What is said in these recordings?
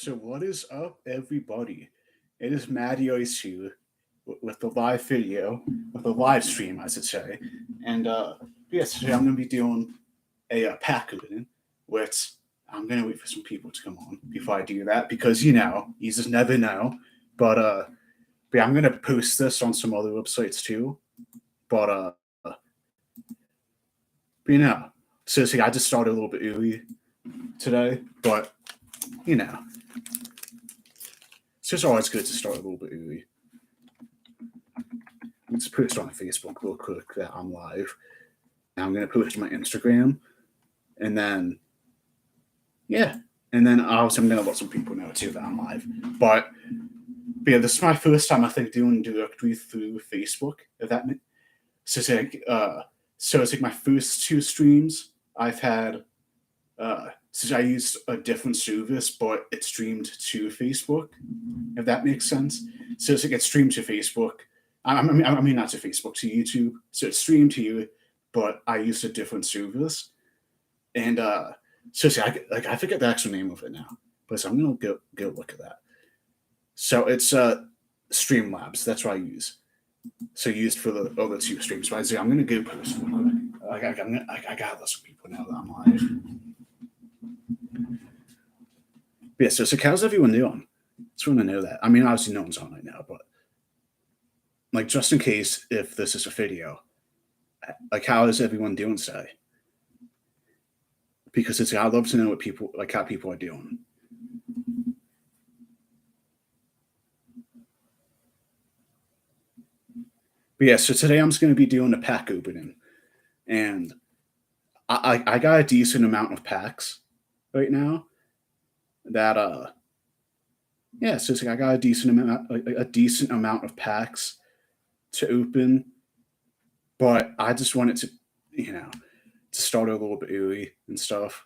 So what is up, everybody? It is Matty Ice here with the live video, with the live stream, I should say. And yes, today I'm going to be doing a pack opening, which I'm going to wait for some people to come on before I do that because you just never know. But yeah, I'm going to post this on some other websites too. But but seriously, I just started a little bit early today, but you know, it's just always good to start a little bit early. Let's post on Facebook real quick that I'm live. Now I'm going to post my Instagram, and then obviously I'm going to let some people know too that I'm live. But yeah, this is my first time I think doing directly through Facebook. If that makes so it's like my first two streams I've had. Since I used a different service, but it streamed to Facebook, if that makes sense. So it's like it streamed to Facebook. I mean not to Facebook, to YouTube. So it's streamed to you, but I used a different service. And so see, I forget the actual name of it now, but so I'm gonna go look at that. So it's Streamlabs. That's what I use. So used for the other two streams. So I'm gonna go post real quick. I gotta let some people know that I'm live. Yeah, so how's everyone doing? Just want to know that. I mean, obviously no one's on right now, but like just in case if this is a video, like how is everyone doing today? Because I'd love to know how people are doing. But yeah, so today I'm just going to be doing a pack opening, and I got a decent amount of packs right now. That so it's like I got a decent amount of packs to open, but I just wanted to to start a little bit early and stuff.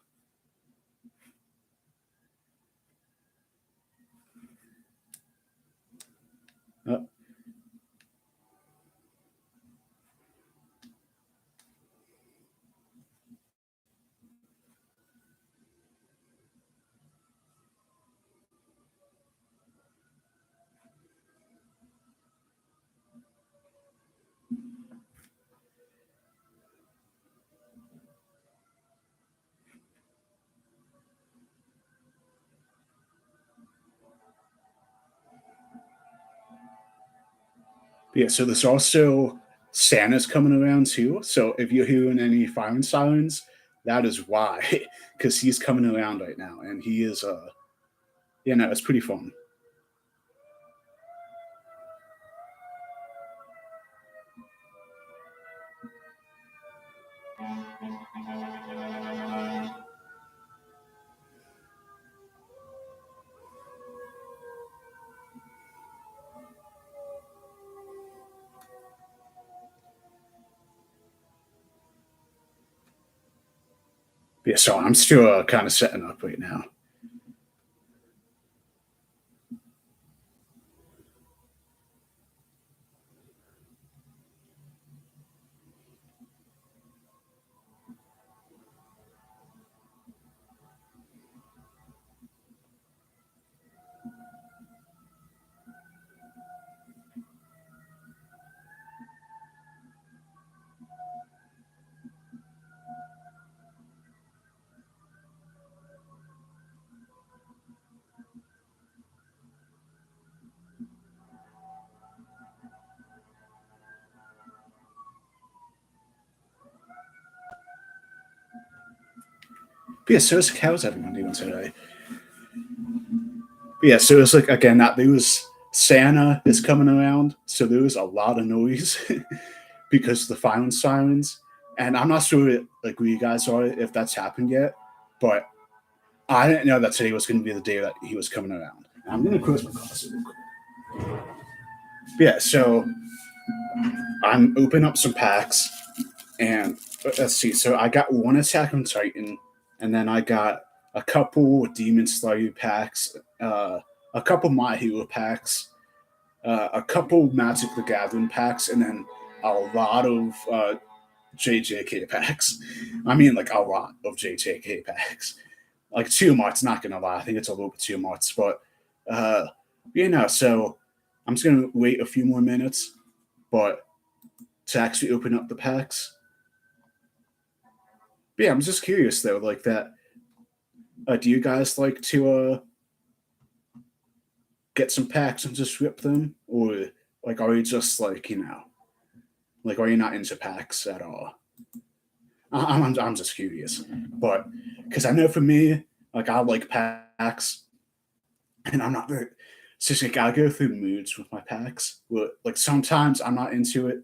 Yeah, so there's also Santa's coming around too. So if you're hearing any firing sirens, that is why, because he's coming around right now, and he is it's pretty fun. Yeah, so I'm still kind of setting up right now. But yeah, so how's everyone doing today? But yeah, so it's like again that there was Santa is coming around, so there was a lot of noise because the firing sirens. And I'm not sure like where you guys are if that's happened yet, but I didn't know that today was going to be the day that he was coming around. I'm going to close my closet real quick. Yeah, so I'm opening up some packs, and let's see. So I got one Attack on Titan, and then I got a couple Demon Slayer packs, a couple My Hero packs, a couple Magic the Gathering packs, and then a lot of JJK packs. I mean, like a lot of JJK packs. like too much. Not gonna lie, I think it's a little bit too much. But uh, so I'm just gonna wait a few more minutes, but to actually open up the packs. But yeah, I'm just curious though, like that. Do you guys like to get some packs and just rip them, or like are you just like like are you not into packs at all? I'm just curious, but because I know for me, like I like packs, and I'm not very. So it's like I go through moods with my packs. But like sometimes I'm not into it.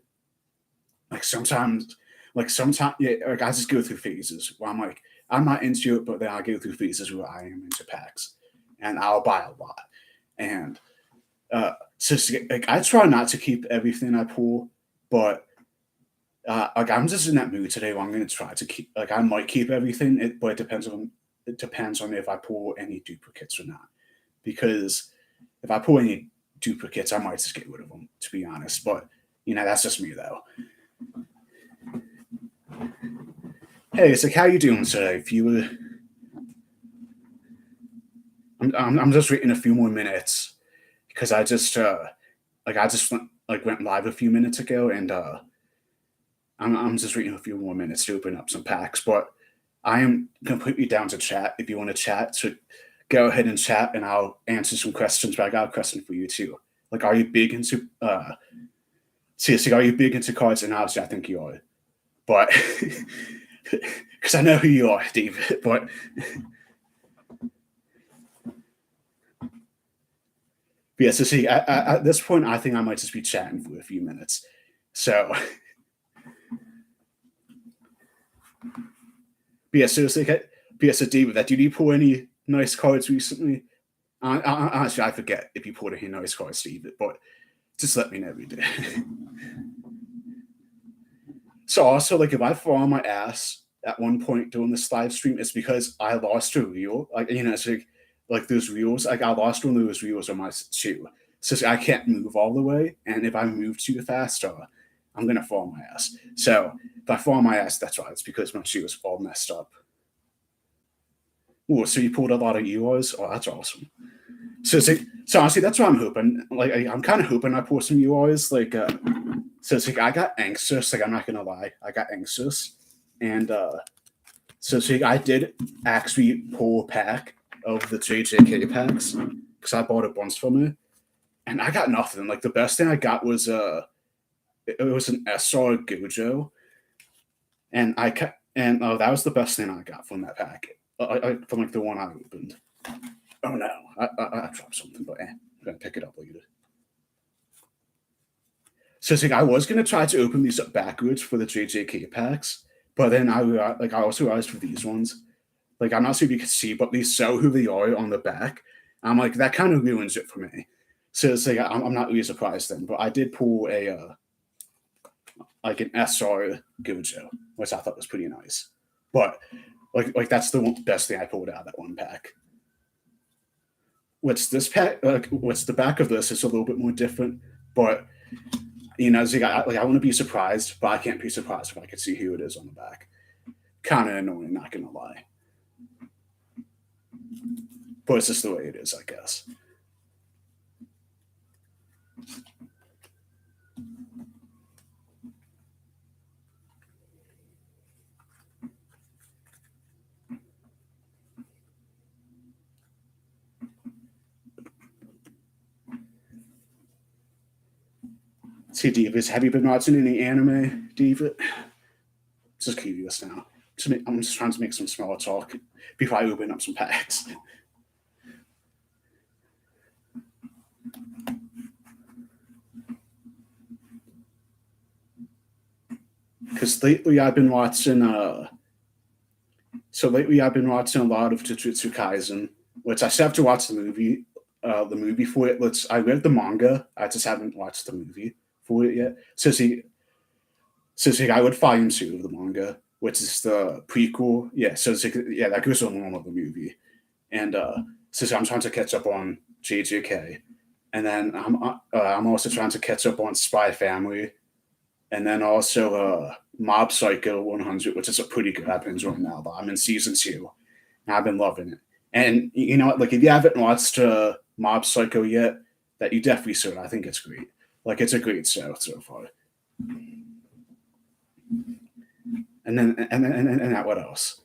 Like sometimes, yeah. Like I just go through phases where I'm like I'm not into it, but then I go through phases where I am into packs, and I'll buy a lot. And so like I try not to keep everything I pull, but like I'm just in that mood today where I'm going to try to keep. Like I might keep everything, but it depends on if I pull any duplicates or not. Because if I pull any duplicates, I might just get rid of them. To be honest, but that's just me though. Hey, it's like how you doing today? If you were, I'm just waiting a few more minutes because I just went live a few minutes ago, and I'm just waiting a few more minutes to open up some packs. But I am completely down to chat if you want to chat. So go ahead and chat, and I'll answer some questions. But I got a question for you too. Like, are you big into seriously? Are you big into cards? And obviously, I think you are. But because I know who you are, David. But yeah, so see, at this point, I think I might just be chatting for a few minutes. So yeah, so it's like, yeah, so David, that did you pull any nice cards recently? Honestly, I forget if you pulled any nice cards, David, but just let me know if you did. So also, like, if I fall on my ass at one point during this live stream, it's because I lost a reel. Like, it's like those reels. Like, I lost one of those reels on my shoe, so I can't move all the way. And if I move too fast, I'm gonna fall on my ass. So if I fall on my ass, that's why. It's because my shoe is all messed up. Oh, so you pulled a lot of UIs? Oh, that's awesome. So honestly, that's what I'm hoping. Like, I'm kind of hoping I pull some UIs. Like, so it's like I got anxious. Like I'm not gonna lie, I got anxious, and so it's like I did actually pull a pack of the JJK packs because I bought a bunch from it, and I got nothing. Like the best thing I got was it was an SR Gojo, and that was the best thing I got from that pack. From like the one I opened. Oh no, I dropped something, but I'm gonna pick it up later. So it's like I was gonna try to open these up backwards for the JJK packs, but then I also realized for these ones, like I'm not sure if you can see, but they show who they are on the back. I'm like that kind of ruins it for me. So it's like I'm not really surprised then, but I did pull a like an SR Gojo, which I thought was pretty nice. But like that's the best thing I pulled out of that one pack. What's this pack? What's the back of this is a little bit more different, but it's like I want to be surprised, but I can't be surprised if I can see who it is on the back. Kind of annoying, not gonna lie, but it's just the way it is, I guess. See, Divas, have you been watching any anime, Diva? Just curious now. I'm just trying to make some small talk before I open up some packs. Because lately I've been watching. So lately I've been watching a lot of Jujutsu Kaisen, which I still have to watch the movie. The movie for it. I read the manga. I just haven't watched the movie for it yet. So I would volume two of the manga, which is the prequel. Yeah, so yeah, that goes along with the movie, and I'm trying to catch up on JJK, and then I'm also trying to catch up on Spy Family, and then also Mob Psycho 100, which is a pretty good. I've been enjoying now, but I'm in season two, I've been loving it. And you know what? Like, if you haven't watched Mob Psycho yet, that you definitely should. I think it's great. Like, it's a great show so far. And that what else?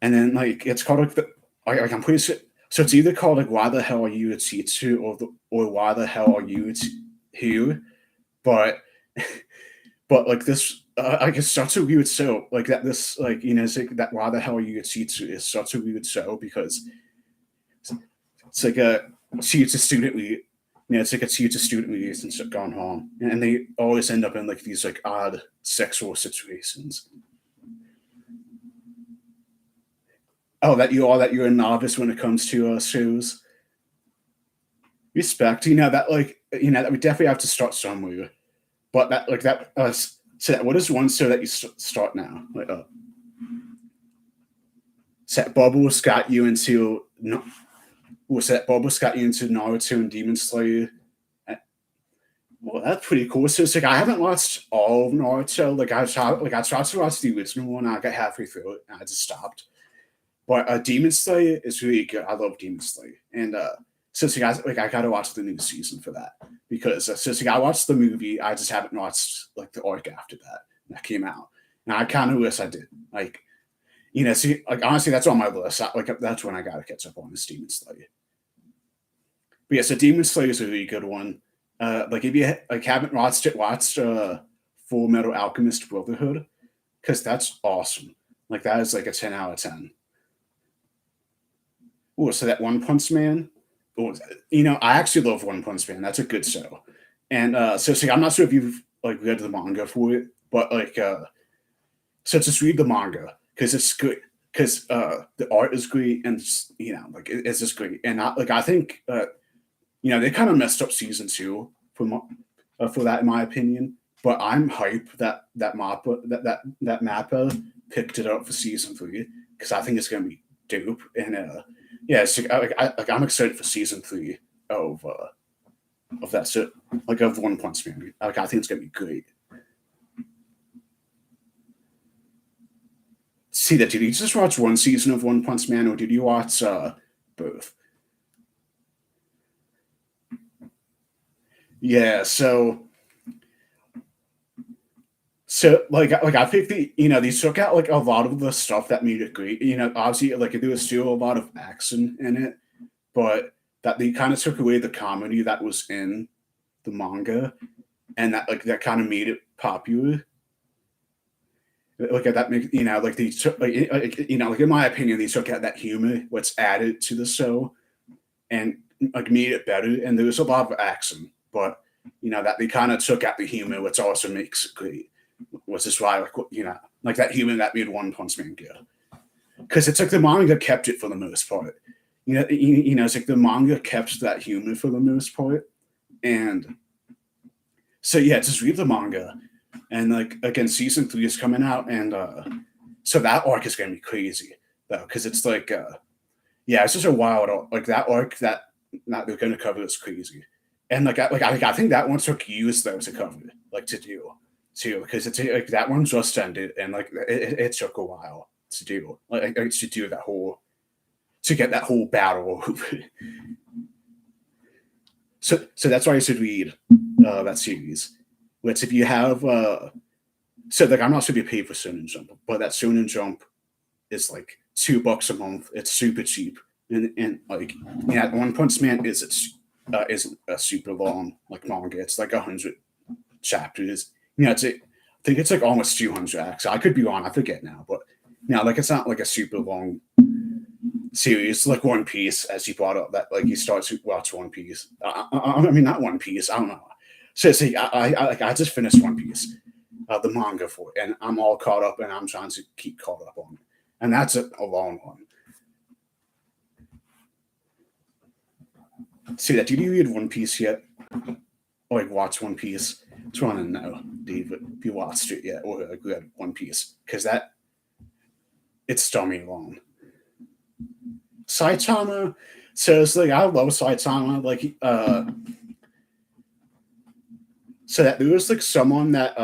And then like it's called like like I'm pretty sure. So it's either called like Why the Hell Are You a Teacher or Why the Hell Are You Here? But like this, like it's such a weird show. Like that, this like it's like that. Why the hell are you a teacher? Is such a weird show because it's like a teacher student. It's like a teacher student relationship gone home, and they always end up in like these like odd sexual situations. Oh, that you're a novice when it comes to shows. Respect, that we definitely have to start somewhere. But that like that so that what is one show that you start now? Like set Bubbles got you into no was that Bubbles got you into Naruto and Demon Slayer. Well, that's pretty cool. So it's like I haven't watched all of Naruto. I tried to watch the original one. I got halfway through it and I just stopped. But Demon Slayer is really good. I love Demon Slayer, and since you guys like, I gotta watch the new season for that because since I watched the movie, I just haven't watched like the arc after that came out, and I kind of wish I did. Like, see, like honestly, that's on my list. That's when I gotta catch up on this Demon Slayer. But yeah, so Demon Slayer is a really good one. Like if you like haven't watched it, watch Full Metal Alchemist Brotherhood because that's awesome. Like that is like a 10 out of 10. Oh, so that One Punch Man. Oh, I actually love One Punch Man. That's a good show. And so see, I'm not sure if you've like read the manga for it, but like so just read the manga because it's good because the art is great and like it's just great. And I think they kind of messed up season two for that in my opinion. But I'm hype that Mappa picked it up for season three because I think it's gonna be dope. And yeah, it's I'm excited for season three of that shit, like of One Punch Man. Like I think it's gonna be great. See that? Did you just watch one season of One Punch Man, or did you watch both? Yeah. So like I think these took out like a lot of the stuff that made it great. Obviously like there was still a lot of action in it, but that they kind of took away the comedy that was in the manga, and that kind of made it popular. Like that make like they took like in my opinion they took out that humor what's added to the show and like made it better. And there was a lot of action, but that they kind of took out the humor, which also makes it great. Which is why like that humor that made One Punch Man good because it's like the manga kept it for the most part. It's like the manga kept that humor for the most part, and so yeah, just read the manga, and like again, season three is coming out, and so that arc is gonna be crazy though, because it's like yeah, it's just a wild like that arc that they're gonna cover is crazy, and I think that one took years though to cover, like to do too, because it's like that one just ended, and like it took a while to do, like to do that whole to get that whole battle over. So that's why I should read that series. Which if you have so like I'm not sure if you pay for Shonen Jump, but that Shonen Jump is like $2 a month. It's super cheap, and like yeah, One Punch Man isn't a super long like manga. It's like 100 chapters. I think it's like almost 200 acts. I could be wrong. I forget now, but like it's not like a super long series like One Piece, as you brought up. That like you start to watch One Piece. I mean, not One Piece. I don't know. So see, I just finished One Piece, the manga for it, and I'm all caught up, and I'm trying to keep caught up on it, and that's a long one. See that? Did you read One Piece yet? Or like watch One Piece? Just want to know, David, if you watched it yet, or like read One Piece, because it's stomach long. Saitama. So it's like I love Saitama. Like so that there was like someone that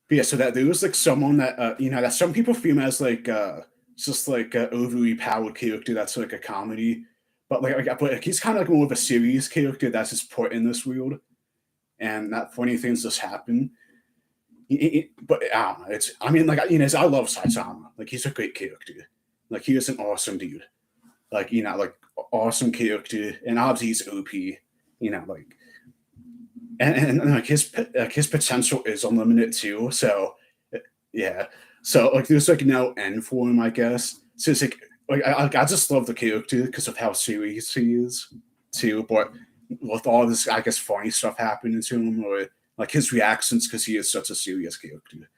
But yeah, so that there was like someone that that some people feel as like just like an overly powered character that's like a comedy, but he's kind of like more of a serious character that's just put in this world, and that funny things just happen. But I don't know. It's I mean like I love Saitama. Like he's a great character. Like he is an awesome dude. Like like awesome character, and obviously he's OP. Like and like his potential is unlimited too. So yeah, so like there's like no end for him, I guess. So it's like I just love the character because of how serious he is too. But with all this, I guess funny stuff happening to him, or like his reactions because he is such a serious character.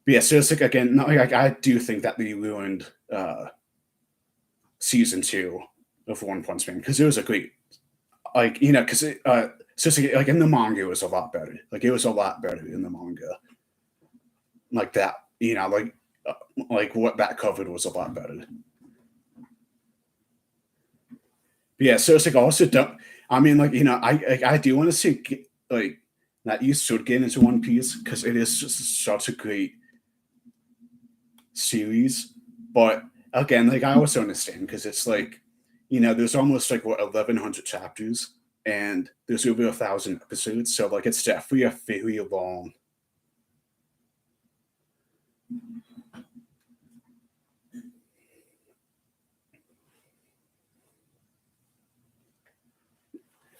But yeah, so it's like again, no, like I do think that they ruined season two of One Punch Man because it was a great because so it's like in the manga it was a lot better. Like it was a lot better in the manga. Like that, like what that covered was a lot better. But yeah, so it's like also don't. I mean, I do want to see like that you should get into One Piece because it is just such a great series. But again, like I also understand because it's like there's almost like what 1,100 chapters and there's over 1,000 episodes, so like it's definitely a very long.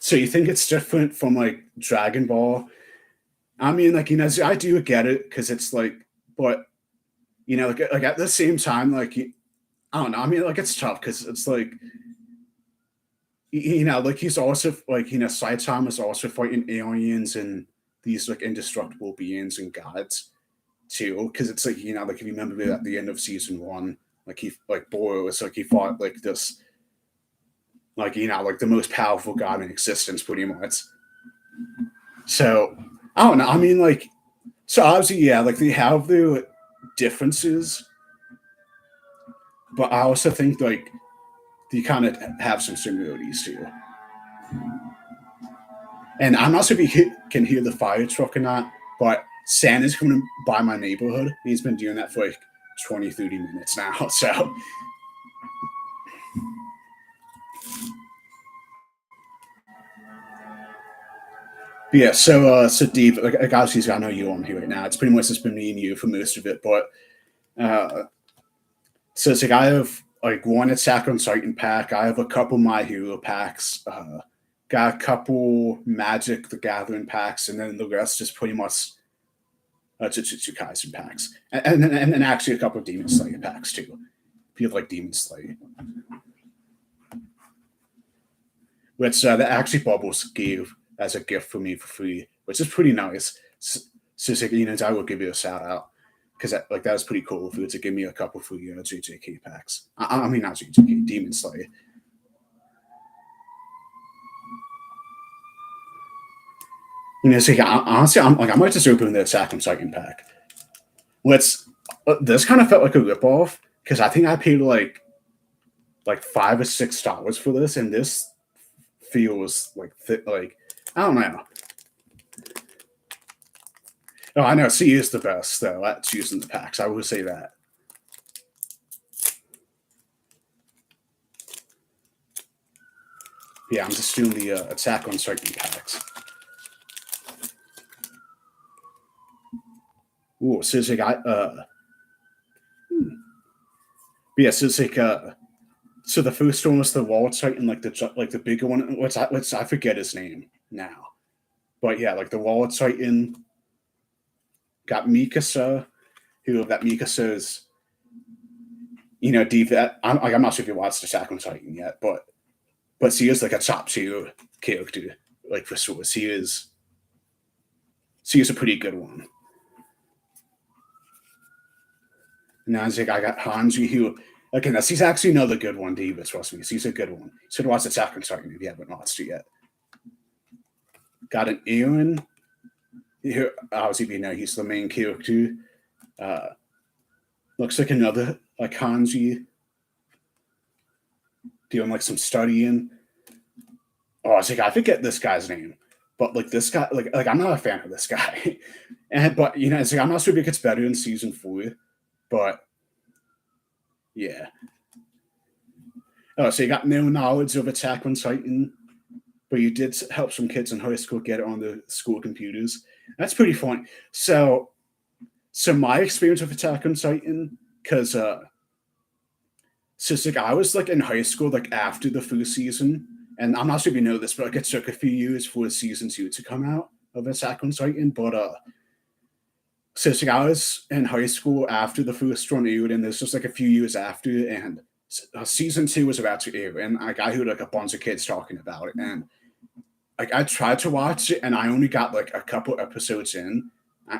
So you think it's different from like Dragon Ball? I mean, like I do get it because it's like, but like at the same time, like I don't know. I mean, like it's tough because it's like like he's also like Saitama is also fighting aliens and these like indestructible beings and gods too. Because it's like like if you remember at the end of season one, like he like Boro, it's like he fought like this like like the most powerful god in existence pretty much. So I don't know. I mean, like so obviously, yeah, like they have their differences, but I also think like they kind of have some similarities too. And I'm not sure if you can hear the fire truck or not, but Santa's coming by my neighborhood. He's been doing that for like 20, 30 minutes now. So, yeah, so Dave, like obviously, I know you on here right now. It's pretty much just been me and you for most of it, but uh, so it's like I have like one Attack on Titan pack. I have a couple My Hero packs. Got a couple Magic the Gathering packs, and then the rest is pretty much Jujutsu Kaisen packs, and actually a couple of Demon Slayer packs too. People like Demon Slayer, which that actually Bubbles gave as a gift for me for free, which is pretty nice. So it's like, I will give you a shout out because that was pretty cool for you to give me a couple free JJK packs. I mean not JJK, Demon Slayer. So yeah, honestly, I might just open the Attack on Titan pack. Let's. This kind of felt like a ripoff because I think I paid like $5 or $6 for this, and this feels like I don't know. Oh, I know C is the best though at choosing the packs. I will say that. Yeah, I'm just doing the Attack on Titan packs. Ooh, so it's like yeah, so it's like so the first one was the Wall Titan, like the bigger one. Which I forget his name now, but yeah, like the Wall Titan got Mikasa, who that Mikasa is, deep. I'm not sure if you watched Attack on Titan yet, but she is like a top tier character, like for sure. She is a pretty good one. Now it's like I got Hanji who okay, now she's actually another good one, David. Trust me, she's a good one. You should watch Attack on Titan if you haven't watched it yet. Got an Aaron. Who, obviously, he's the main character. Uh, looks like another like Hanji doing like some studying. Oh, I was like, I forget this guy's name. But like this guy, like I'm not a fan of this guy, and but it's like I'm not sure if it gets better in season 4, but yeah. Oh, so you got no knowledge of Attack on Titan, but you did help some kids in high school get it on the school computers. That's pretty funny. So my experience with Attack on Titan, because so it's like I was like in high school, like after the first season, and I'm not sure if you know this, but like it took a few years for season 2 to come out of Attack on Titan. But so it's like I was in high school after the first one aired, and there's just like a few years after, and season 2 was about to air, and like I heard like a bunch of kids talking about it, and like I tried to watch it, and I only got like a couple episodes in,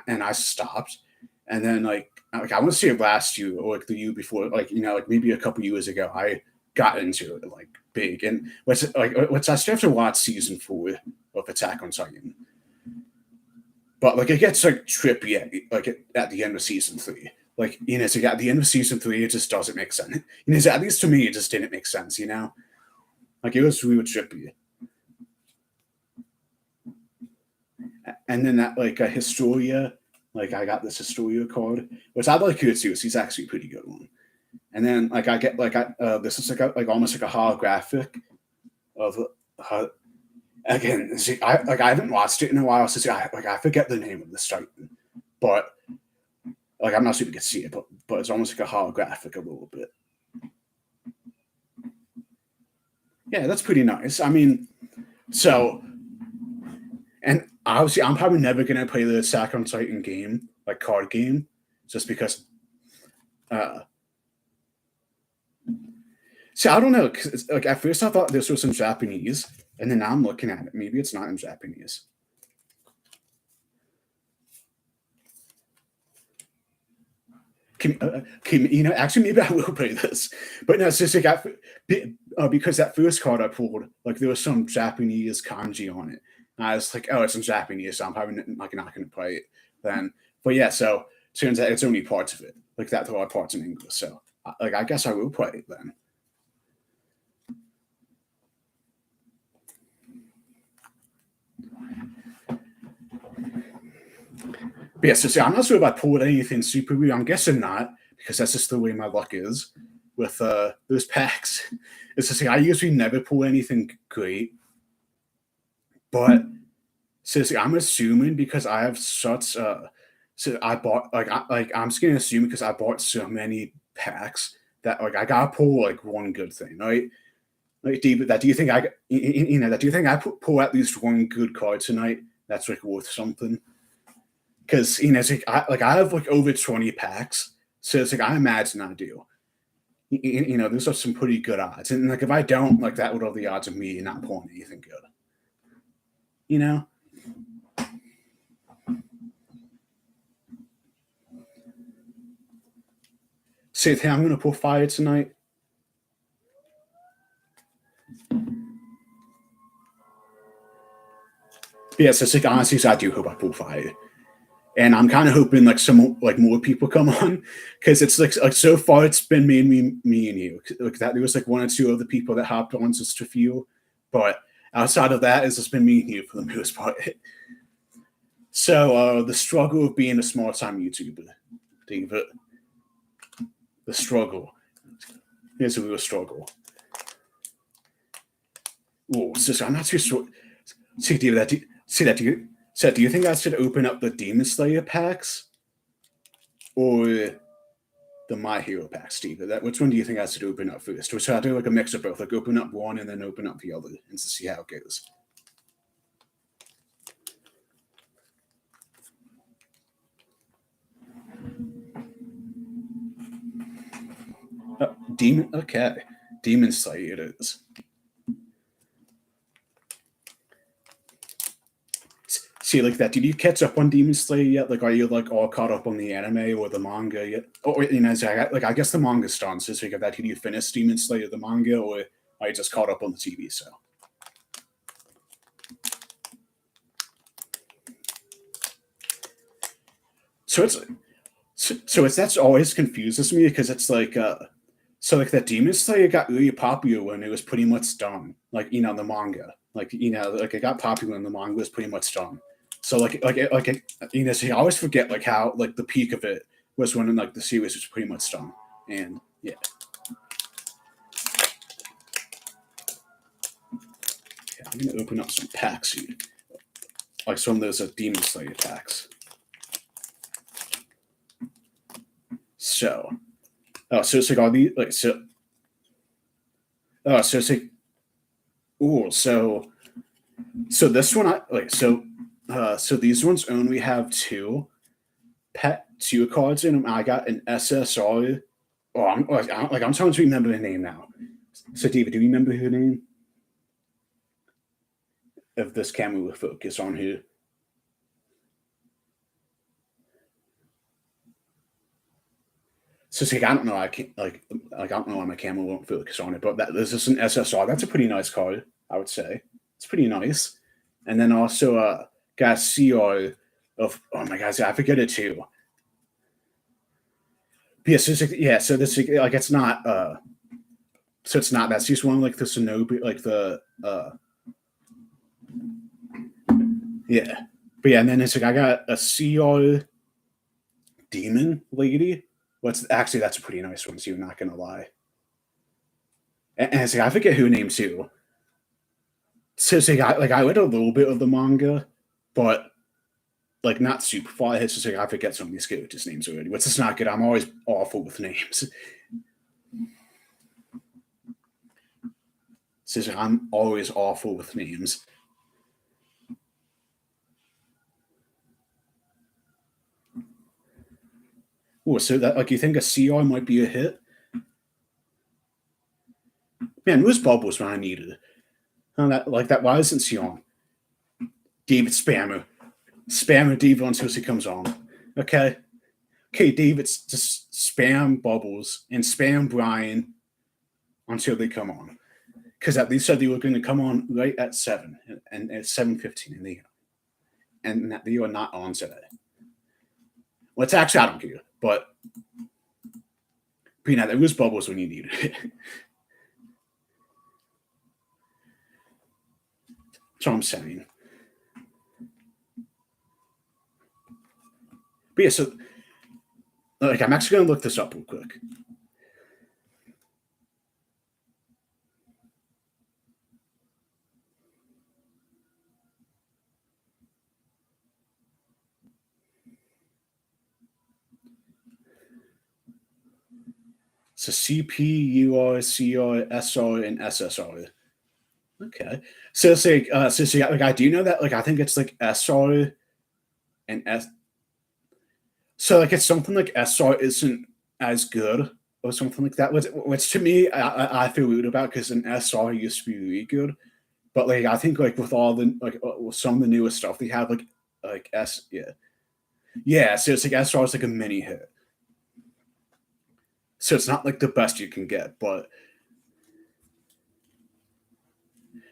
and I stopped, and then like I want to say it last year or like the year before, like like maybe a couple years ago, I got into it like big, and what's I still have to watch season 4 of Attack on Titan, but like it gets like trippy at the end of season 3. Like so at the end of season 3, it just doesn't make sense. So at least to me, it just didn't make sense. Like it was really trippy. And then that like a Historia, like I got this Historia card, which I like here too. So he's actually a pretty good one. And then like I get like this is like almost like a holographic of again. See, I haven't watched it in a while, so see, I forget the name of the Titan, but like I'm not sure if you can see it, but it's almost like a holographic a little bit. Yeah, that's pretty nice. I mean, so and obviously I'm probably never gonna play the Attack on Titan game, like card game, just because. Uh, See, I don't know. 'Cause like at first I thought this was in Japanese, and then now I'm looking at it. Maybe it's not in Japanese. Actually, maybe I will play this. But no, it's just like because that first card I pulled, like there was some Japanese kanji on it. And I was like, oh, it's in Japanese, so I'm probably like not going to play it then. But yeah, so turns out it's only parts of it. Like that, there are parts in English. So like I guess I will play it then. But yeah, so see, I'm not sure if I pulled anything super weird. I'm guessing not, because that's just the way my luck is with those packs. It's just like I usually never pull anything great. But seriously, I'm assuming because I have such so I bought I'm just gonna assume because I bought so many packs that like I gotta pull like one good thing, right? Like, do you think that do you think I pull at least one good card tonight that's like worth something? Because it's like I have like over 20 packs, so it's like I imagine I do. Those are some pretty good odds, and like if I don't, like that would all the odds of me not pulling anything good. You know. Say, hey, I'm gonna pull fire tonight. Yes, it's like honestly, so I do hope I pull fire. And I'm kind of hoping like some like more people come on because it's like so far it's been me and you. Like that there was like one or two other people that hopped on just to feel, but outside of that, it's just been me and you for the most part. So the struggle of being a small time YouTuber, David. The struggle. Here's a real struggle. Oh, so I'm not too sure. See, David, do you think I should open up the Demon Slayer packs or the My Hero packs, Steve? Which one do you think I should open up first? Or should I do like a mix of both? Like open up one and then open up the other and to see how it goes. Demon Slayer it is. See, like that. Did you catch up on Demon Slayer yet? Like, are you like all caught up on the anime or the manga yet? Or I guess the manga's done. So speak of that, did you finish Demon Slayer the manga, or are you just caught up on the TV show? So it's that's always confuses me because it's like So like that Demon Slayer got really popular when it was pretty much done. Like the manga. Like it got popular when the manga was pretty much done. So so you always forget like how like the peak of it was when like the series was pretty much done. And yeah. I'm gonna open up some packs here. Like some of those Demon Slayer packs. So so it's like all these like so so it's like so this one I like so these ones only have two cards in them. I got an SSR. Oh, I'm trying to remember the name now. So David, do you remember her name? If this camera will focus on her. So I don't know. I can't I don't know why my camera won't focus on it, but this is an SSR. That's a pretty nice card, I would say. It's pretty nice. And then also got CR of oh my god, I forget it too. But yeah, so this like it's not so it's not that's just one like the Shinobi like the yeah. But yeah, and then it's like I got a CR demon lady. What's actually that's a pretty nice one, so you're not gonna lie. And it's like I forget who name too. So it's like I read a little bit of the manga, but like not super far ahead. So it's like I forget some of these characters' names already. Which is not good. I'm always awful with names. So it's like I'm always awful with names. Oh, so that like you think a CR might be a hit? Man, who's Bubbles when I needed it? That why isn't Sion? David Spammer. Spammer David until he comes on. Okay. Okay, David's just spam Bubbles and spam Brian until they come on. Because at least said they were going to come on right at 7 and at 7:15 and that they are not on today. Well, it's actually I don't care, but Peanut, there was Bubbles when you needed it. That's what I'm saying. But yeah, so like I'm actually gonna look this up real quick. So CP, UR, CR, SR, and SSR. Okay. So it's like I do know that like I think it's like SR and S. So like it's something like SR isn't as good or something like that. Which to me I feel weird about because an SR used to be really good, but like I think like with all the like with some of the newest stuff they have like S yeah. So it's like SR is like a mini hit. So it's not like the best you can get, but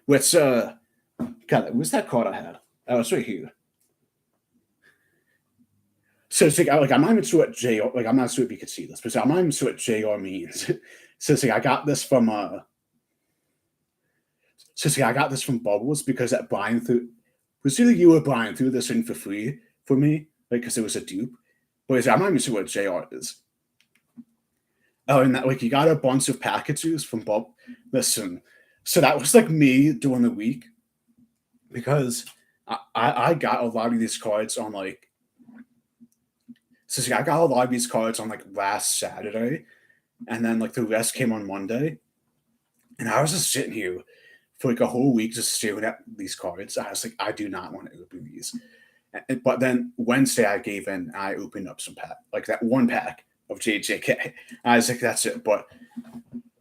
what's God, what's that card I had? Oh, it's right here. So it's like I'm not even sure what JR like I'm not sure if you could see this, but I'm not even sure what JR means. So it's like I got this from I got this from Bubbles because that Brian threw was either you or Brian threw this in for free for me, like because it was a dupe. But it's, I'm not even sure what JR is. Oh, and that like you got a bunch of packages from Bob. Listen, so that was like me during the week because I got a lot of these cards on like so I got a lot of these cards on like last Saturday, and then like the rest came on Monday, and I was just sitting here for like a whole week just staring at these cards. I was like, I do not want to open these. But then Wednesday I gave in. I opened up some pack, like that one pack of JJK. I was like, that's it. But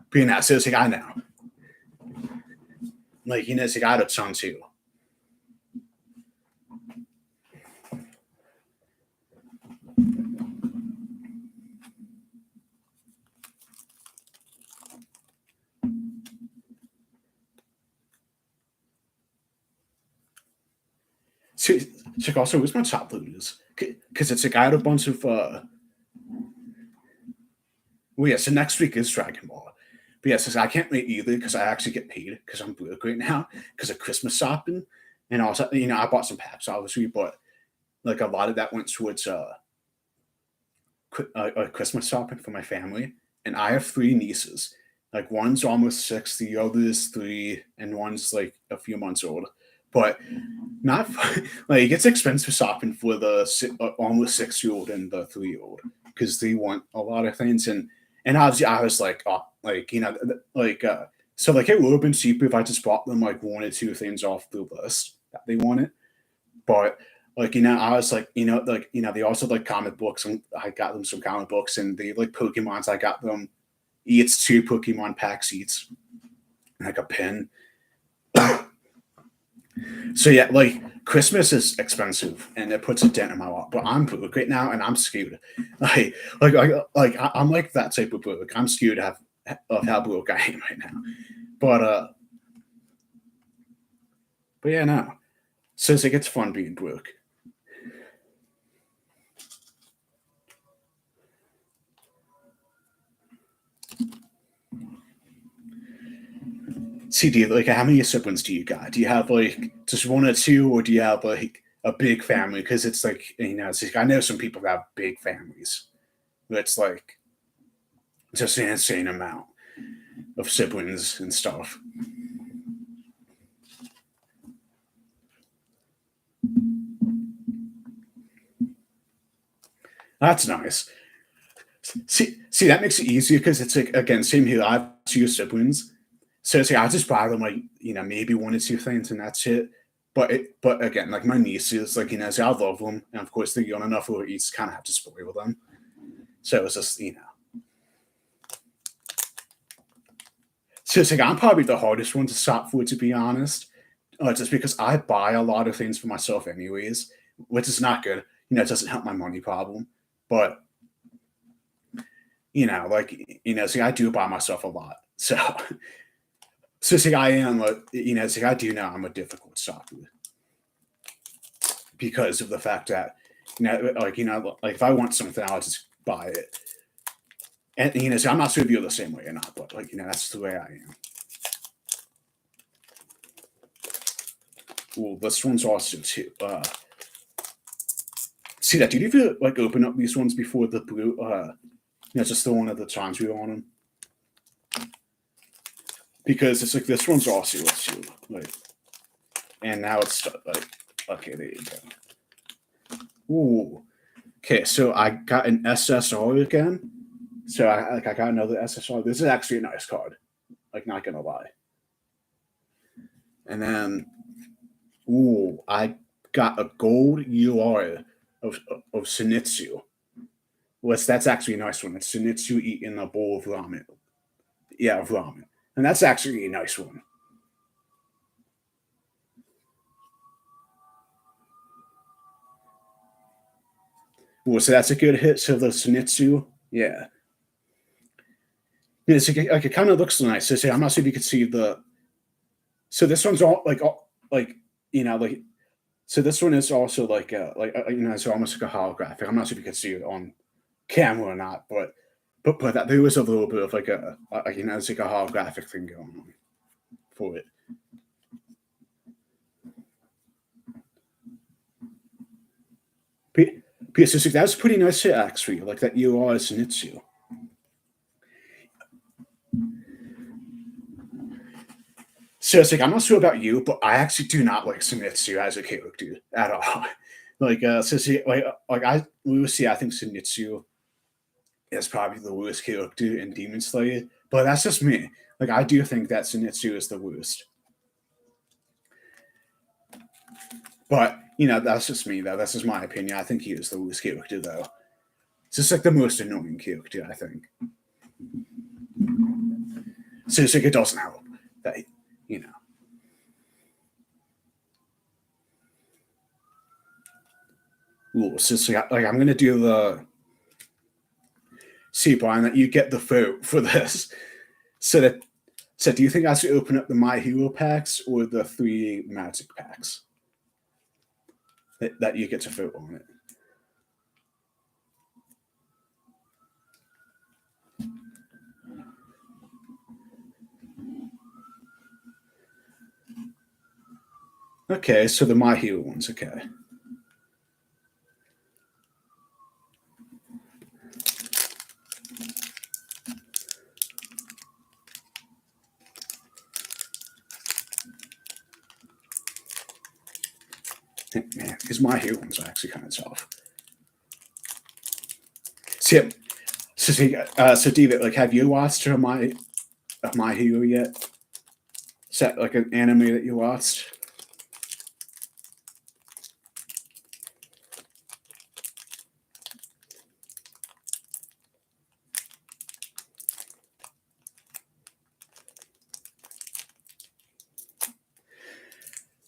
being that, so it's like I know, like it's like I had a ton too. So, so also, who's my top looters? Because it's like I had a bunch of. Well, yeah. So next week is Dragon Ball. But yeah, since I can't wait either because I actually get paid because I'm broke right now because of Christmas shopping. And also, I bought some packs, obviously, but like a lot of that went towards Christmas shopping for my family. And I have three nieces. Like one's almost six, the other is three, and one's like a few months old. But not like it gets expensive shopping for the almost 6-year old and the 3-year old because they want a lot of things. And obviously I was like, oh, like like so like it would have been cheaper if I just bought them like one or two things off the list that they wanted. But like I was like like they also like comic books and I got them some comic books and they like Pokemons. I got them each two Pokemon packs each, like a pin. So yeah, like Christmas is expensive and it puts a dent in my wallet. But I'm broke right now and I'm scared. I'm like that type of broke. I'm scared of how broke I am right now. But but yeah, no. So it's like it's fun being broke. See, do you like how many siblings do you got? Do you have like just one or two, or do you have like a big family? Because it's like it's like, I know some people that have big families. It's like just an insane amount of siblings and stuff. That's nice. See, that makes it easier because it's like again, same here. I have two siblings, so it's like I just buy them like maybe one or two things and that's it. But again, like my nieces, like so I love them, and of course they're young enough where you just kind of have to spoil them. So it's just so it's like I'm probably the hardest one to shop for, to be honest, just because I buy a lot of things for myself anyways, which is not good. It doesn't help my money problem, but like see, I do buy myself a lot, so see, I am see, I do know I'm a difficult shopper because of the fact that like if I want something, I'll just buy it, and see, I'm not sure if you're the same way or not, but like that's the way I am. Well, this one's awesome too. See that? Did you ever like open up these ones before the blue? Just the one at the times we were on them because it's like this one's awesome. Let's see, like, and now it's like okay, there you go. Ooh, okay, so I got an SSR again. So I got another SSR. This is actually a nice card. Like not gonna lie. And then I got a gold UR of Zenitsu. That's actually a nice one. It's Zenitsu eating a bowl of ramen. Yeah, of ramen. And that's actually a nice one. So that's a good hit. So the Zenitsu, yeah. It's like it kind of looks nice. So I'm not sure if you could see the. So this one's all like like. So this one is also like it's almost like a holographic. I'm not sure if you could see it on camera or not, but that there was a little bit of like it's like a holographic thing going on for it. Because that was pretty nice hit actually, like that UI Zenitsu. So it's like I'm not sure about you, but I actually do not like Zenitsu as a character at all. Like so see, like we will see. I think Zenitsu is probably the worst character in Demon Slayer, but that's just me. Like I do think that Zenitsu is the worst, but that's just me though. That's just my opinion. I think he is the worst character though. It's just like the most annoying character, I think. So it's like it doesn't help that you know. Ooh, so it's like I'm gonna do the see Brian that you get the vote for this. So that so do you think I should open up the My Hero packs or the three Magic packs that you get to vote on it? Okay, so the My Hero ones. Okay. Man, because My Hero ones are actually kind of tough. So, so David, like, have you watched My Hero yet? Is that like an anime that you watched?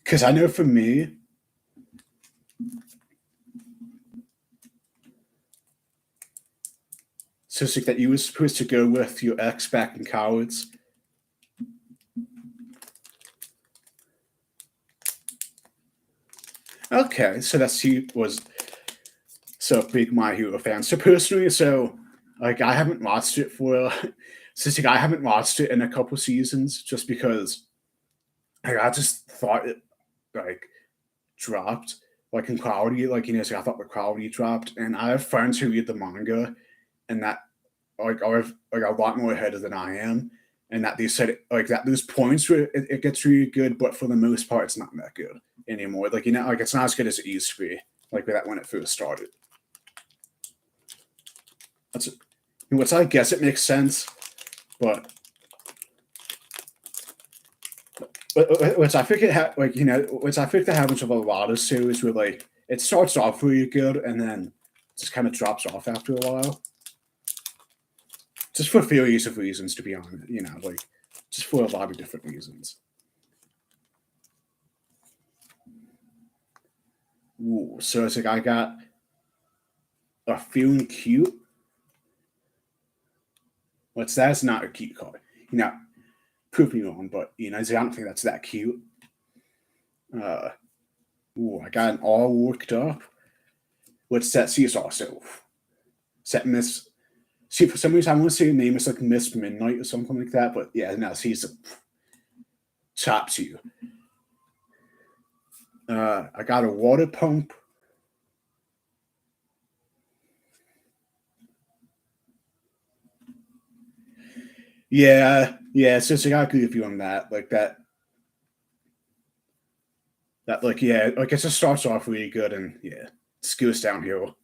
Because I know for me, so it's like that you were supposed to go with your ex back in college. Okay, so that's he was so a big My Hero fan. So personally, so like I haven't watched it for since like I haven't watched it in a couple seasons just because like, I just thought it like dropped like in quality, like so I thought the quality dropped, and I have friends who read the manga, and that like are like a lot more ahead than I am, and that they said like that there's points where it gets really good, but for the most part, it's not that good anymore. Like like it's not as good as it used to be, like that when it first started. That's which I guess it makes sense, but which I think like which I think that happens with a lot of series where like it starts off really good and then just kind of drops off after a while, just for various of reasons. To be honest, like just for a lot of different reasons. Ooh, so it's like I got a feeling cute. What's that's not a cute card. You know, prove me wrong, but I don't think that's that cute. Uh, ooh, I got an all worked up. What's that? See, it's also set Miss. See, for some reason, I want to say her name is like Miss Midnight or something like that, but yeah, no, she's a top to you. I got a water pump. Yeah, yeah. So I got to agree with you on that. Like that, like yeah, like it just starts off really good and yeah, skills downhill.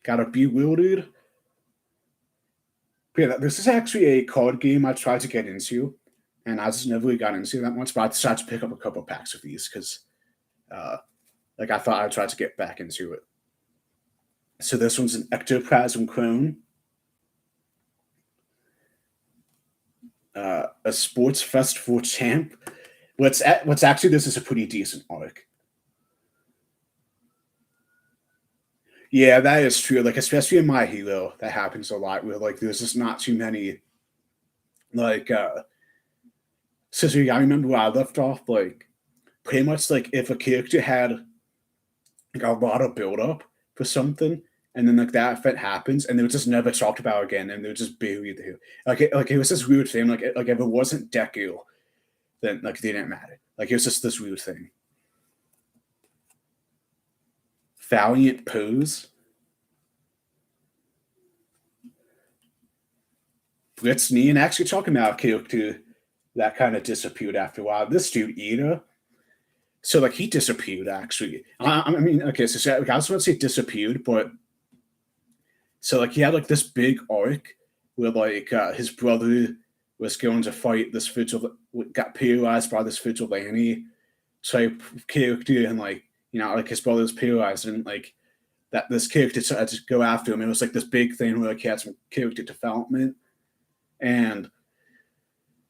Got a bewildered. But yeah, this is actually a card game I tried to get into, and I just never really got into that much. But I decided to pick up a couple packs of these because, uh, like, I thought I'd try to get back into it. So this one's an ectoplasm clone, a sports festival champ. What's actually this is a pretty decent arc. Yeah, that is true. Like especially in My Hero, that happens a lot. Where like there's just not too many like. So I remember where I left off. Like pretty much like if a character had like a lot of build up for something, and then like that event happens, and they were just never talked about again, and they were just buried there. Like it was this weird thing. Like if it wasn't Deku, then like they didn't matter. Like it was just this weird thing. Valiant pose. Blitzny, and actually talking about a character that kind of disappeared after a while. This dude, Ida, so like he disappeared actually. I mean, okay, so like, I was going to say disappeared, but so like he had like this big arc where like his brother was going to fight this vigil, got paralyzed by this vigilante type character, and like like his brother was paralyzed, and like that this character tried to go after him. It was like this big thing where like he had some character development, and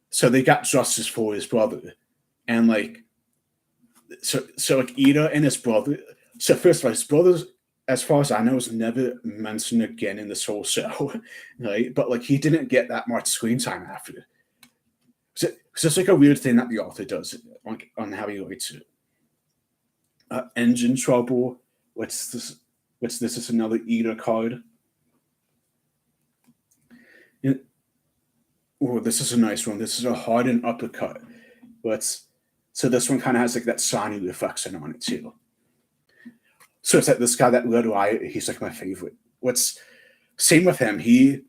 so they got justice for his brother, and like so like Ida and his brother. So first of all, his brother's, as far as I know, was never mentioned again in this whole show, right? But like he didn't get that much screen time after. So it's like a weird thing that the author does on how he writes it. Engine trouble. What's this? What's this? Is another Ida card. Oh, this is a nice one. This is a hard and uppercut. Let's So this one kind of has like that Sony reflection on it too. So it's like this guy that Little Eye, he's like my favorite. What's same with him? He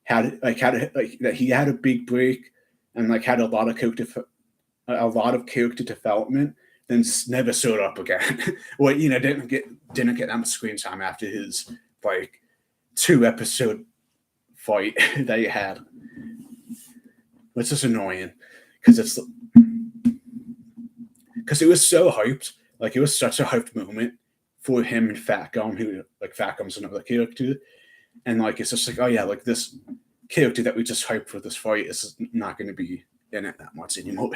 had that he had a big break and like had a lot of character development, then just never showed up again. Well, didn't get that much screen time after his like 2-episode fight that he had, which is annoying because it was so hyped. Like it was such a hyped moment for him and Fat Gum, who like Fat Gum's another character, and like it's just like, oh yeah, like this character that we just hyped for this fight is not going to be in it that much anymore.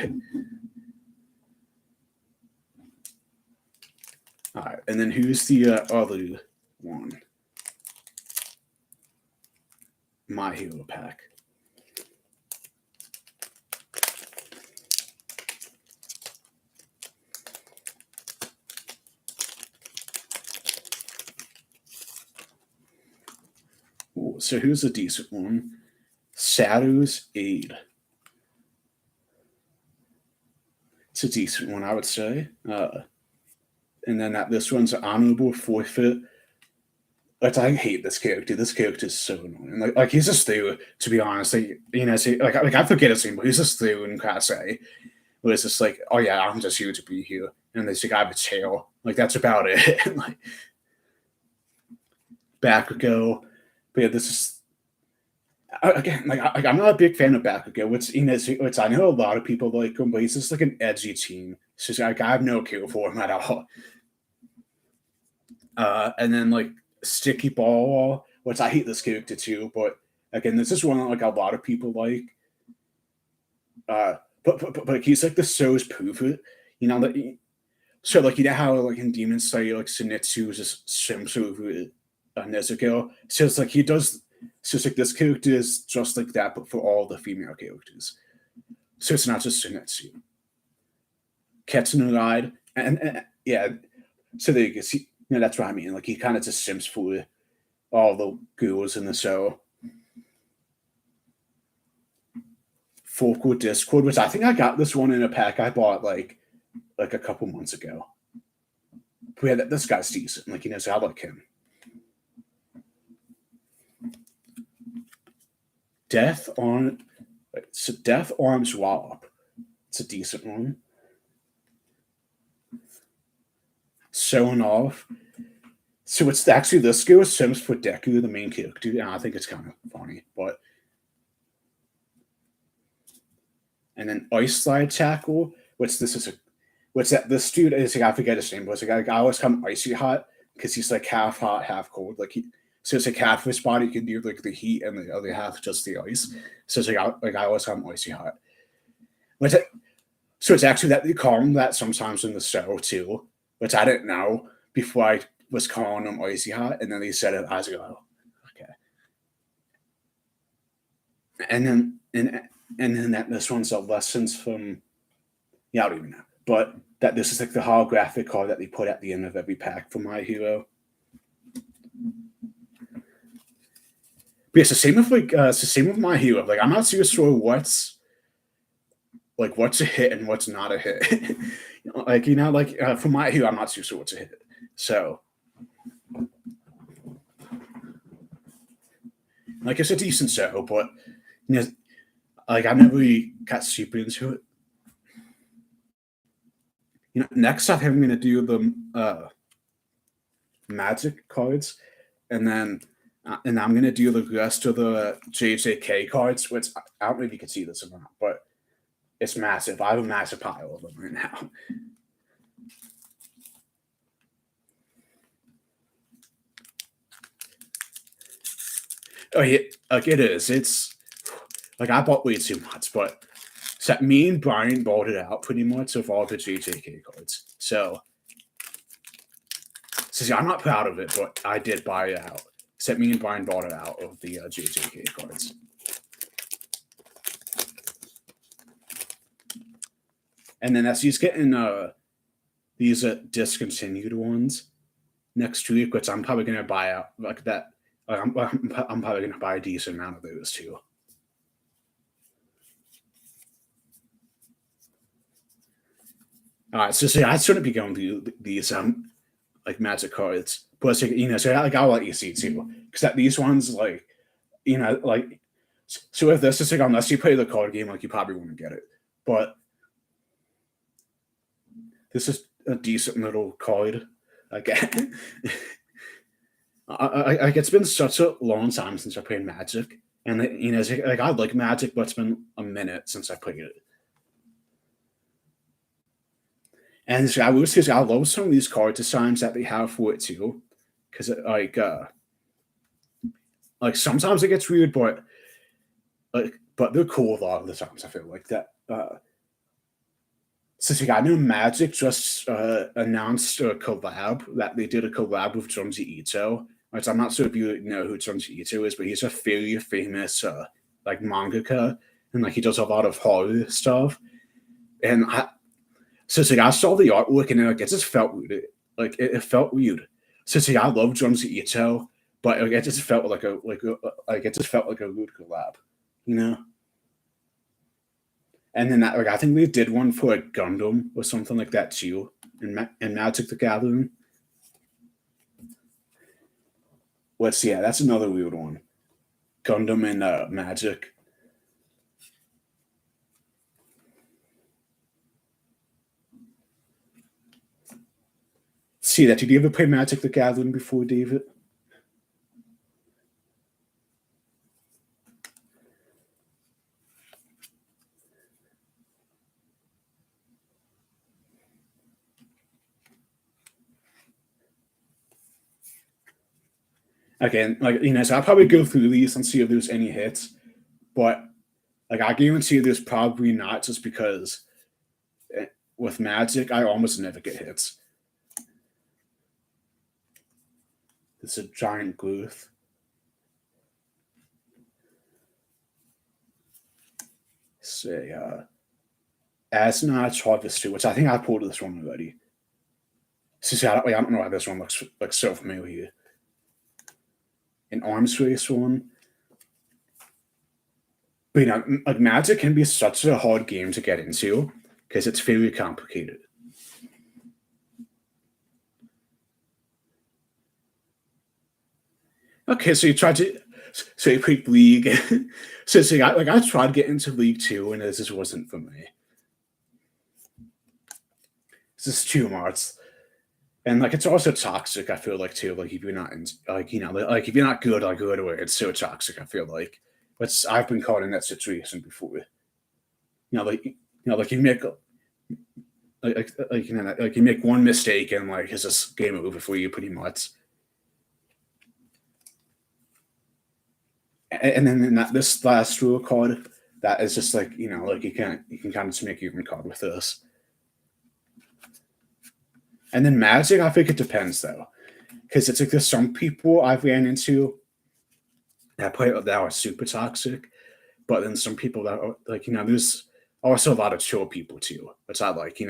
All right, and then who's the other one? My Hero pack. Ooh, so who's a decent one? Sadow's Aid. It's a decent one, I would say. And then this one's Honorable Forfeit. But I hate this character. This character is so annoying. Like he's just there, to be honest. Like I forget his name, but he's just there in Class A. Where it's just like, oh yeah, I'm just here to be here. And there's a guy with tail. Like that's about it. Like Bakugo. But yeah, this is again, like I'm not a big fan of Bakugo. Which I know a lot of people like him, but he's just like an edgy team. So like I have no care for him at all. And then like Sticky Ball, which I hate this character too, but again, this is one that like a lot of people like. But he's like the So's Poofit, that. So like how like in Demon Slayer, like Zenitsu just sims over Nezuko. So it's like he does. So it's like this character is just like that, but for all the female characters. So it's not just Zenitsu. Ketsune Ride, and yeah. So there you can see. That's what I mean. Like he kind of just sims for all the girls in the show. Folklore Discord, which I think I got this one in a pack I bought like a couple months ago. But yeah, this guy's decent. Like so I like him. Death Arms Wallop. It's a decent one. Showing off. So it's actually this girl sims for Deku, the main character, and I think it's kind of funny. And then Ice Slide Tackle, which this dude is, I forget his name, but it's like I always call him Icy Hot because he's like half hot, half cold. So it's like half of his body can do like the heat, and the other half just the ice. So it's like I always call him Icy Hot. So it's actually that they call him that sometimes in the show too, which I didn't know before I was calling him Icy Hot, and then they said it. I was like, oh, okay. And then that this one's a lessons from, I don't even know, but that this is like the holographic card that they put at the end of every pack for My Hero. But it's the same with it's the same with My Hero. Like I'm not sure what's a hit and what's not a hit. For My Hero, I'm not too sure what's a hit. So, like it's a decent show, but I never really got super into it. Next up, I'm going to do the magic cards, and then I'm going to do the rest of the JJK cards, which I don't know if you can see this or not, but it's massive. I have a massive pile of them right now. Oh yeah, like it is. It's like I bought way too much, but me and Brian bought it out pretty much of all the JJK cards. So I'm not proud of it, but I did buy it out. Except me and Brian bought it out of the JJK cards. And then as he's getting these discontinued ones next week, which I'm probably going to buy out like that. I'm probably going to buy a decent amount of those too. So see, I shouldn't be going to these like Magic cards, but it's like, so like I'll let you see too, because that these ones like like so if this is like unless you play the card game, like you probably wouldn't get it, but this is a decent little card. Like, like it's been such a long time since I played Magic, and it's like I like Magic, but it's been a minute since I played it. And I will say, I love some of these card designs that they have for it too, because like sometimes it gets weird, but they're cool a lot of the times. I feel like that. Since I know Magic just announced a collab that they did a collab with Junji Ito. Which I'm not sure if you know who Junji Ito is, but he's a very famous like mangaka, and like he does a lot of horror stuff. And so it's like I saw the artwork and like it just felt weird. Like it felt weird. So it's like I love Junji Ito, but like, it just felt like it just felt like a weird collab, you know. And then like I think they did one for a Gundam or something like that too in Magic the Gathering. Let's see, yeah, that's another weird one. Gundam and Magic. See that? Did you ever play Magic the Gathering before, David? Again, like so I'll probably go through these and see if there's any hits, but like I guarantee there's probably not, just because with Magic I almost never get hits. It's a giant Gluth. Say Asnod's Harvester, which I think I pulled this one already. See, I don't know why this one looks like so familiar. An Arms Race one. But like Magic can be such a hard game to get into because it's very complicated. Okay, so you tried to so you played League. So I tried getting into League too, and this just wasn't for me. It's just too much. And like it's also toxic, I feel like too. Like if you're not like like if you're not good, like good away, it's so toxic, I feel like. But I've been caught in that situation before. Like you make like you make one mistake and like it's just game over for you pretty much. And then in this last rule card, that is just like like you can kind of just make your own card with this. And then Magic, I think it depends though, because it's like there's some people I've ran into that play that are super toxic, but then some people that are like there's also a lot of chill people too, which I like.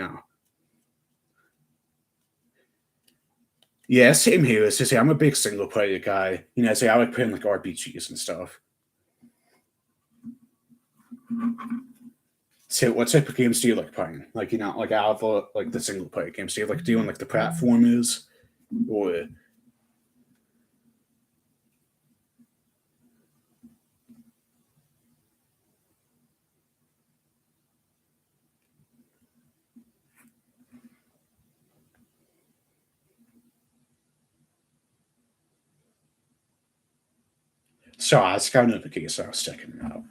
Yeah, same here. It's just I'm a big single player guy. So I like playing like RPGs and stuff. So what type of games do you like playing? Like like out of like the single player games, do you like doing like the platformers or so it's kind of the case I was checking it out.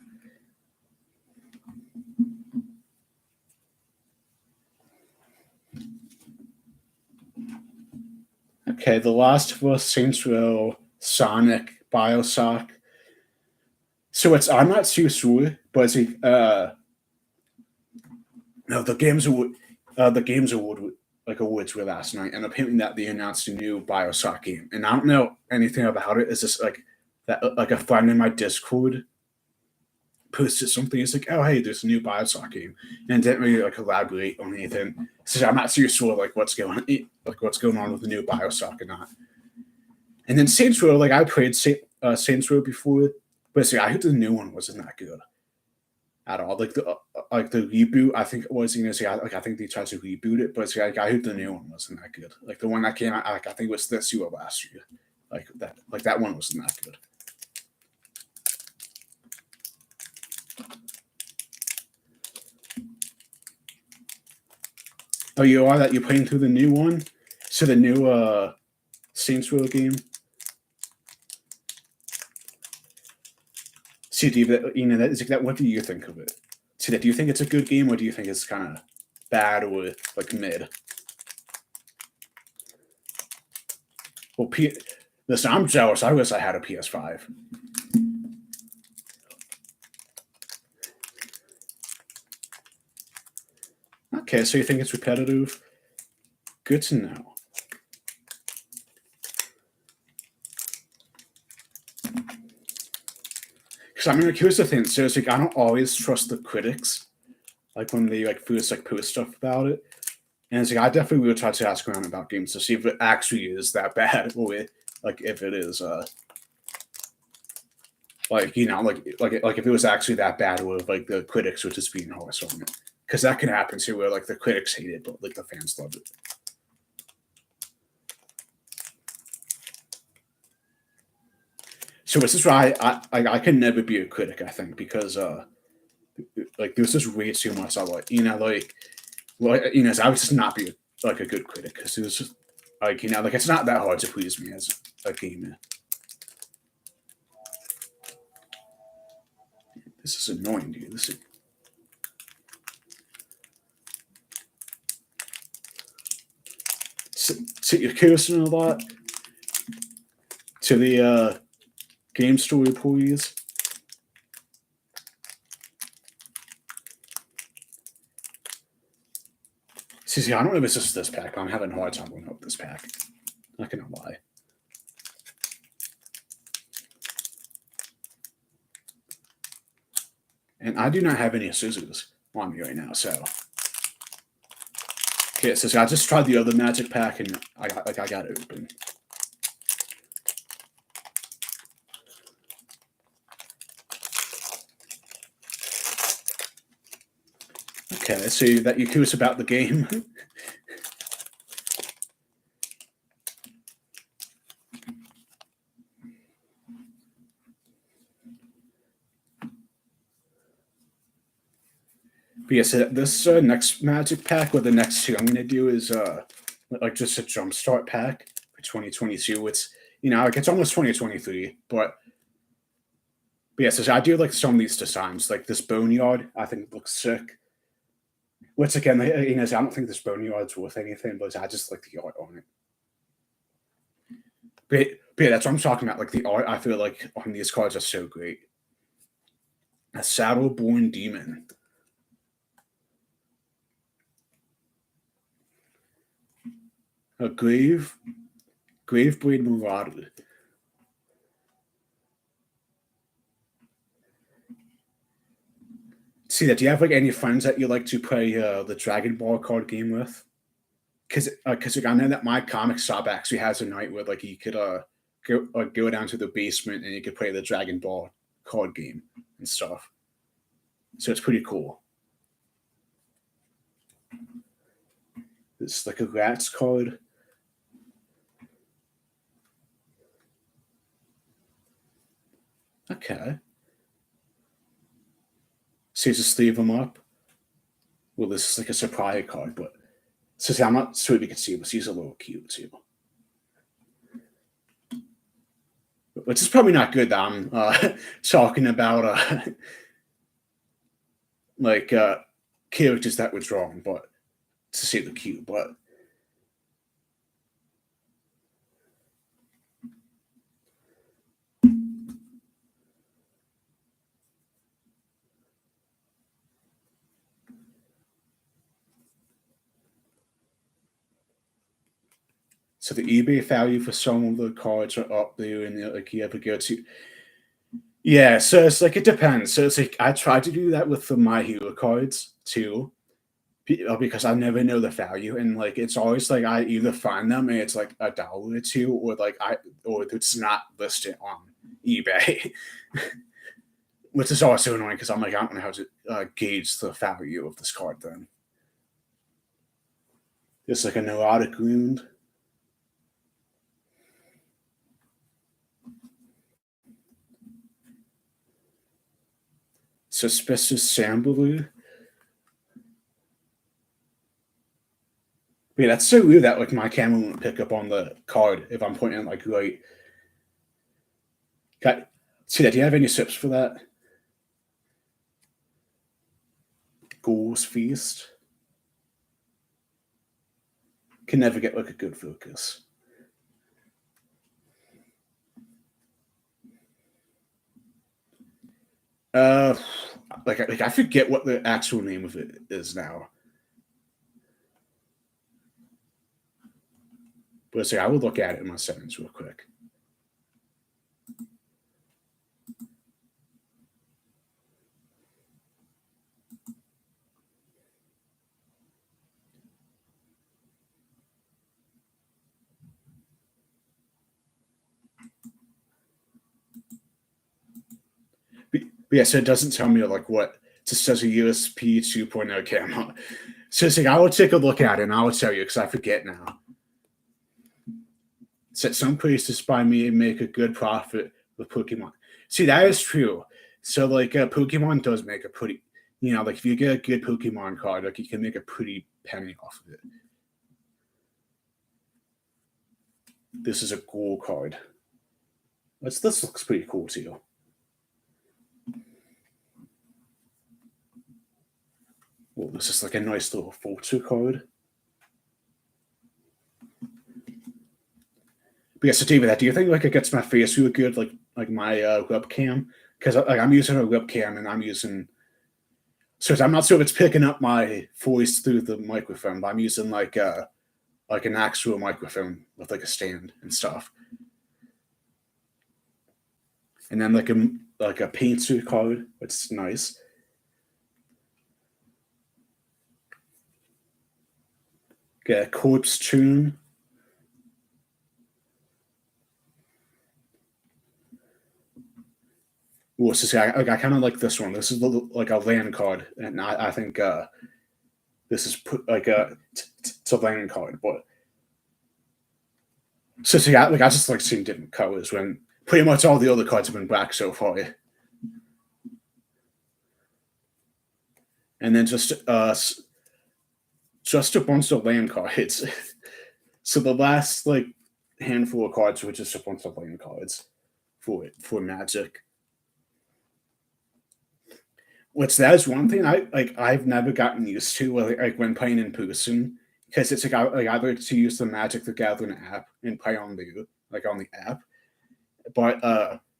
Okay, The Last of Us, Saints Row, Sonic, Bioshock. So it's I'm not too sure, but it's no the games award like awards were last night, and apparently that they announced a new Bioshock game, and I don't know anything about it. It's just like that like a friend in my Discord posted something. It's like, oh hey, there's a new Bioshock game, and didn't really like elaborate on anything. So I'm not too sure like what's going on with the new Bioshock or not. And then Saints Row, like I played Saints Row before, but see, I heard the new one wasn't that good. at all. Like the reboot, I think it was, like I think they tried to reboot it, but it's like I heard the new one wasn't that good. Like the one that came out, like I think it was this year or last year. Like that one wasn't that good. Oh, you are that you're playing through the new one? So the new Saints Row game. See, do that. What do you think of it? See, that do you think it's a good game, or do you think it's kind of bad or like mid? Well, listen, I'm jealous. I wish I had a PS5. Okay, so you think it's repetitive? Good to know. Because I mean, like, here's the thing. So it's like I don't always trust the critics, like when they like first like post stuff about it. And it's like I definitely will try to ask around about games to see if it actually is that bad, or like if it is like like if it was actually that bad, or if like the critics were just being harsh on it. Because that can happen too, where like the critics hate it, but like the fans love it. So this is why I can never be a critic. I think because like there's just way too much I like. So I would just not be like a good critic because it was just like like it's not that hard to please me as a gamer. This is annoying, dude. This is sit your cursor a lot to the game story, please. See, I don't know if it's just this pack. I'm having a hard time going up this pack. Not gonna lie. And I do not have any scissors on me right now, so. Okay, so I just tried the other magic pack and I got it open. Okay, so that you're curious about the game. But yeah, so this next magic pack, or the next two I'm going to do is like just a jumpstart pack for 2022. It's like it's almost 2023, but yeah, so I do like some of these designs, like this boneyard. I think looks sick. Which again, I don't think this boneyard's worth anything, but I just like the art on it. But yeah, that's what I'm talking about. Like the art, I feel like on these cards are so great. A Saddleborn Demon. A Graveblade Marauder. See that? Do you have like any friends that you like to play the Dragon Ball card game with? Because I know that my comic shop actually has a night where like you could go down to the basement and you could play the Dragon Ball card game and stuff. So it's pretty cool. It's like a rats card. Okay. So you just leave them up. Well, this is like a supply card, but so see, I'm not sure if you can see, but he's a little cute too. Which is probably not good that I'm talking about like characters that were drawn, but to see the cute, but so the eBay value for some of the cards are up there, and like you ever go to. Yeah, so it's like it depends. So it's like I tried to do that with the My Hero cards too, because I never know the value, and like it's always like I either find them and it's like $1 or two, or like or it's not listed on eBay. which is also annoying because I'm like, I don't know how to gauge the value of this card then. It's like a neurotic wound. Suspicious Sambalu. Yeah, that's so weird that like my camera won't pick up on the card if I'm pointing like right. See that? Do you have any tips for that? Ghoul's Feast. Can never get like a good focus. Like I forget what the actual name of it is now. But let's see, I will look at it in my settings real quick. But yeah, so it doesn't tell me like what. It just says a USP 2.0 camera. So it's like I will take a look at it and I will tell you because I forget now. It said some places by me make a good profit with Pokemon. See, that is true. So like Pokemon does make a pretty, like if you get a good Pokemon card, like you can make a pretty penny off of it. This is a Ghoul card. This looks pretty cool too. Well, this is like a nice little photo card. But yeah, so David, do you think like it gets my face really good, like my webcam? Because like I'm using a webcam and I'm using. So I'm not sure if it's picking up my voice through the microphone, but I'm using like an actual microphone with like a stand and stuff. And then like a painter card, which is nice. Get a corpse tune. Well, so I kind of like this one. This is like a land card, and I think this is put like it's a land card. But so see, I just like seeing different colors when pretty much all the other cards have been black so far. And then just a bunch of land cards. So the last like handful of cards were just a bunch of land cards for Magic. Which that is one thing I've never gotten used to like when playing in person because it's like I like to use the Magic the Gathering app and play on the app, but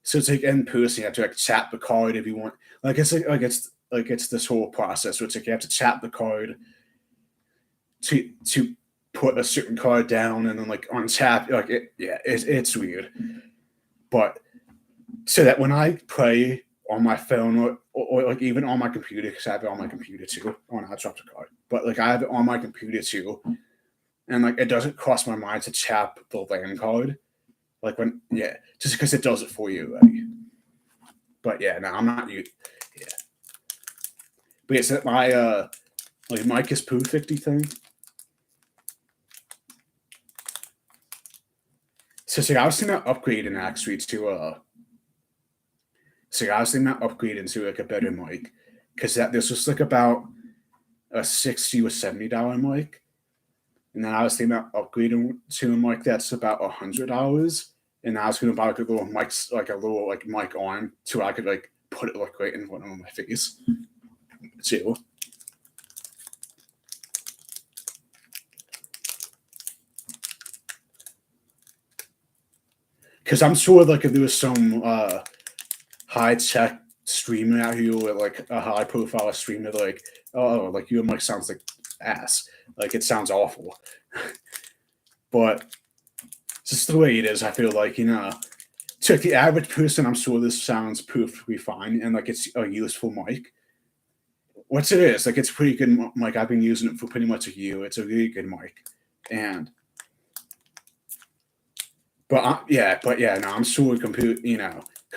so it's like in person you have to like chat the card if you want it's this whole process where it's like you have to chat the card to put a certain card down and then like untap it's weird, but so that when I play on my phone or like even on my computer, because I have it on my computer too. Oh, no, I dropped a card, but like I have it on my computer too, and like it doesn't cross my mind to tap the land card, like just because it does it for you. But yeah, no, I'm not you. Yeah, but it's my like Micah's Poo 50 thing. So I was thinking about upgrading actually to So I was thinking about upgrading to like a better mic because this was like about a $60 or $70 mic, and then I was thinking about upgrading to a mic that's about $100, and I was going to buy like a little mic, like a little like mic arm, so I could like put it like right in front of my face too. Because I'm sure like if there was some high tech streamer out here with like a high profile streamer, like oh, like your mic sounds like ass, like it sounds awful. But it's just the way it is. I feel like to the average person, I'm sure this sounds perfectly fine and like it's a useful mic. What's it is like it's a pretty good mic. I've been using it for pretty much a year. It's a really good mic, and but yeah, no, I'm sure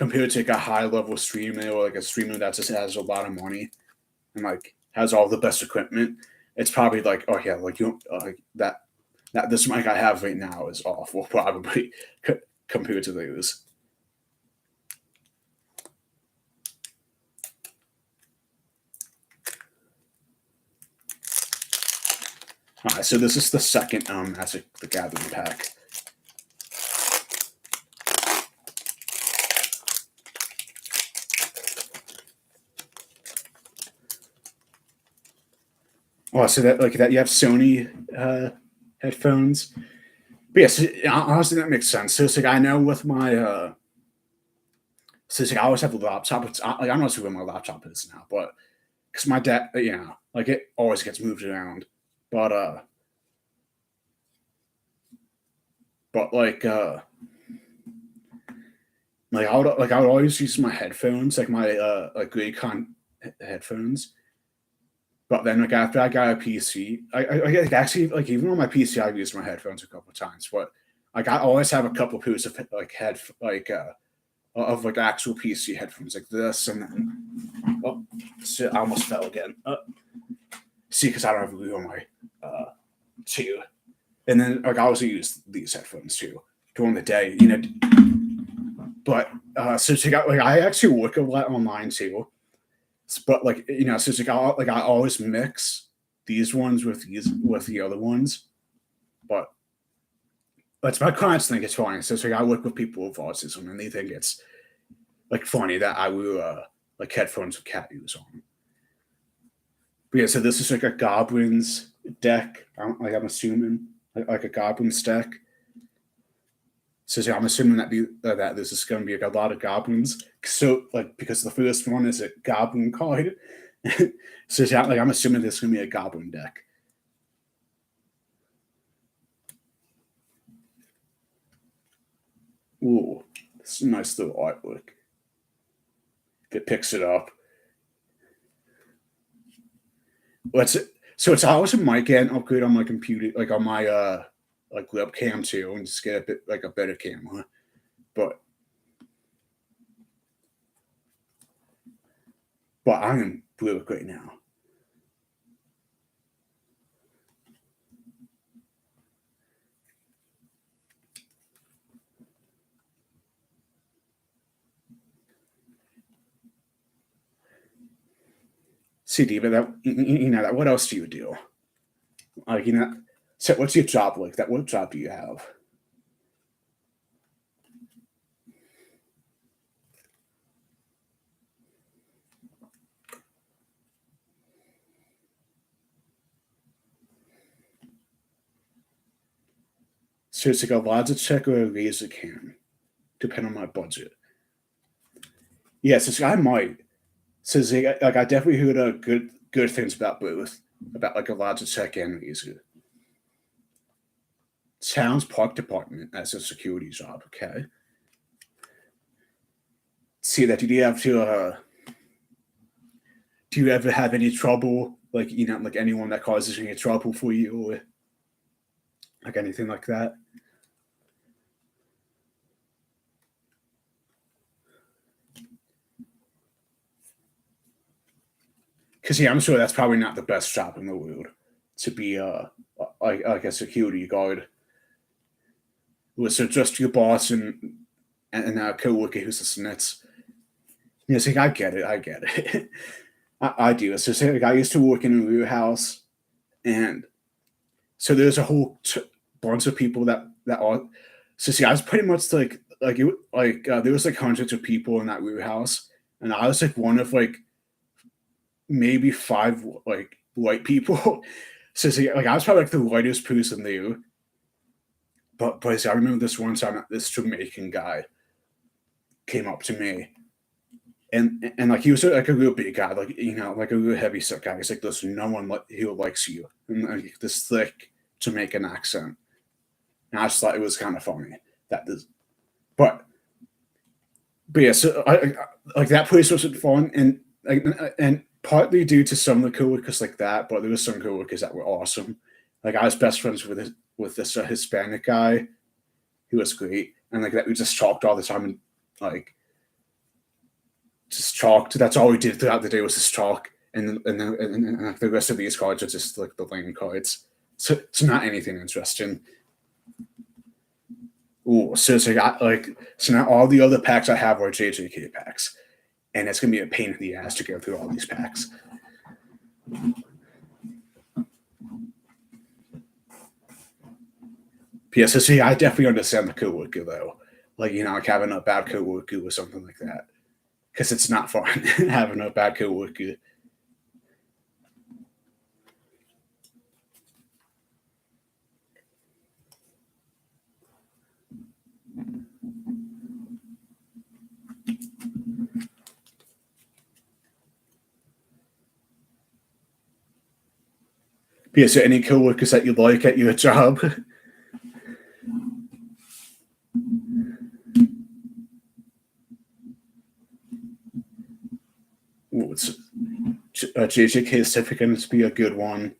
compared to like a high level streamer or like a streamer that just has a lot of money and like has all the best equipment, it's probably like, oh yeah, like you like that this mic I have right now is awful, probably compared to those. All right, so this is the second Magic the Gathering pack. Oh, so that like that you have Sony headphones. But yes, honestly, that makes sense. So it's like I know with my so it's like I always have a laptop. It's like I'm not sure where my laptop is now, but because my dad, like it always gets moved around. But but like I would always use my headphones, like my like Raycon headphones. But then like after I got a PC, I actually like even on my PC I've used my headphones a couple of times. But like I always have a couple pairs of like of like actual PC headphones like this, and then I almost fell again. See, because I don't have glue on my two, and then like I also use these headphones too during the day, But so to got like I actually work a lot online too, but like so it's like I always mix these ones with the other ones, but that's my clients think it's funny. So it's like I work with people with autism, and they think it's like funny that I wear like headphones with cat ears on. But yeah, so this is like a goblins deck. I'm assuming like a goblins deck. So yeah, I'm assuming that this is going to be like a lot of goblins. So like because the first one is a goblin card. So yeah, like I'm assuming this is going to be a goblin deck. Ooh, this is nice little artwork. If it picks it up. Let's so it's always a mic and upgrade on my computer, like on my like webcam too, and just get a bit like a better camera. But I'm blue right now. CD, but that that what else do you do? Like so what's your job like? That what job do you have? So it's like a Logitech or a laser cam, depending on my budget. Yes, it's, I might. So it's like I definitely heard good things about both, about like a Logitech and laser. Sounds park department as a security job. Okay. See that? Did you have to? Do you ever have any trouble, like like anyone that causes any trouble for you, or like anything like that? Because yeah, I'm sure that's probably not the best job in the world to be like a security guard. Was so just your boss and a coworker who's a snitz. See, I get it. I get it. I do. So say like I used to work in a warehouse, and so there's a whole bunch of people that are. So see, I was pretty much there was like hundreds of people in that warehouse, and I was like one of like maybe five like white people. So see, like I was probably like the whitest person there. But see, I remember this one time this Jamaican guy came up to me, and like he was like a real big guy, like like a real heavy set guy. He's like, listen, no one here likes you, and like this thick Jamaican accent. And I just thought it was kind of funny that this, but yeah, so I like that place wasn't fun, and like and partly due to some of the coworkers like that, but there was some coworkers that were awesome. Like I was best friends with this Hispanic guy who was great, and like that we just talked all the time, and like just chalked. That's all we did throughout the day was just chalk, and the rest of these cards are just like the lane cards. So it's not anything interesting. Ooh, so now all the other packs I have are JJK packs, and it's gonna be a pain in the ass to go through all these packs. PSSC, I definitely understand the Kowoku though. Like, like having a bad Kowoku or something like that. Because it's not fun having a bad Kowoku. PS, any coworkers that you like at your job? JJK is typically going to be a good one.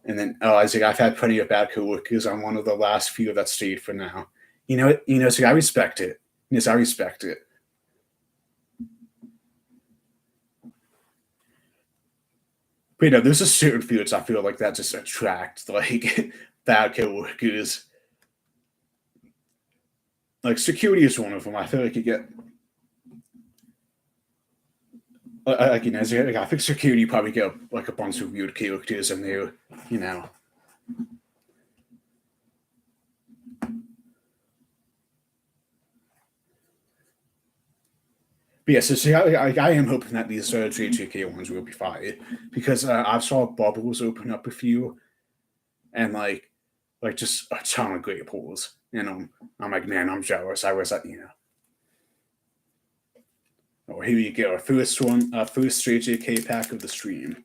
And then Isaac, I've had plenty of bad coworkers. I'm one of the last few that stayed for now. So I respect it. Yes, I respect it. But there's just certain fields I feel like that just attract like bad coworkers. Like security is one of them. I feel like you get like I think security probably get like a bunch of weird characters in there. But yeah, so see, I am hoping that these JJK ones will be fire because I saw bubbles open up a few, and like just a ton of great pulls. I'm like, man, I'm jealous. I was like. Oh, here you go. First JJK pack of the stream.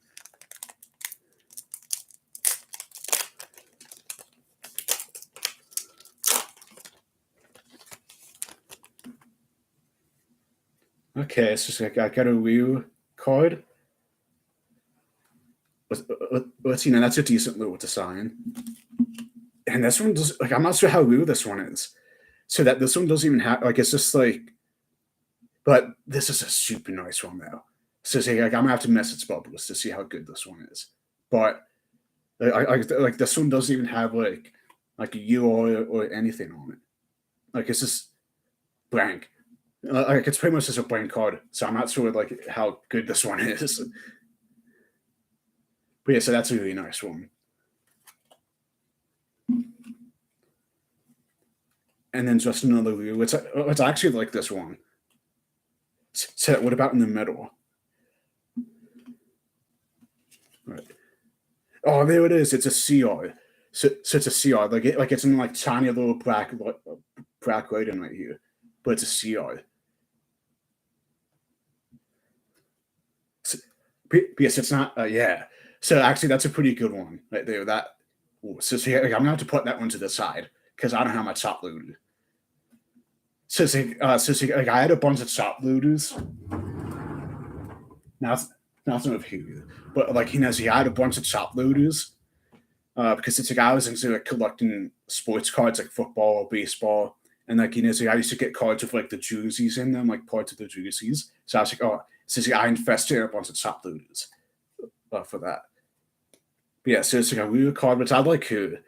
Okay, it's just like I got a Ryu card. Let's see. Now that's a decent little design. And this one does I'm not sure how Ryu this one is. So that this one doesn't even have it's just but this is a super nice one though. So I'm gonna have to mess its bubbles to see how good this one is. But like this one doesn't even have like a UI or anything on it. Like it's just blank. It's pretty much just a blank card. So I'm not sure like how good this one is. But yeah, so that's a really nice one. And then just another view. It's actually like this one. So what about in the middle? Right. Oh, there it is. It's a CR. So it's a CR. Like it's in like tiny little black writing right here, but it's a CR. So, yes, it's not. Yeah. So actually, that's a pretty good one right there. So see, I'm gonna have to put that one to the side because I don't have my top loaded. So I had a bunch of top loaders. Now it's not of who, but I had a bunch of top loaders because it's I was into collecting sports cards like football or baseball, and I used to get cards with like the jerseys in them, like parts of the jerseys. So I was like, oh, I invested in a bunch of top loaders for that. But yeah, so it's a weird card, which I like who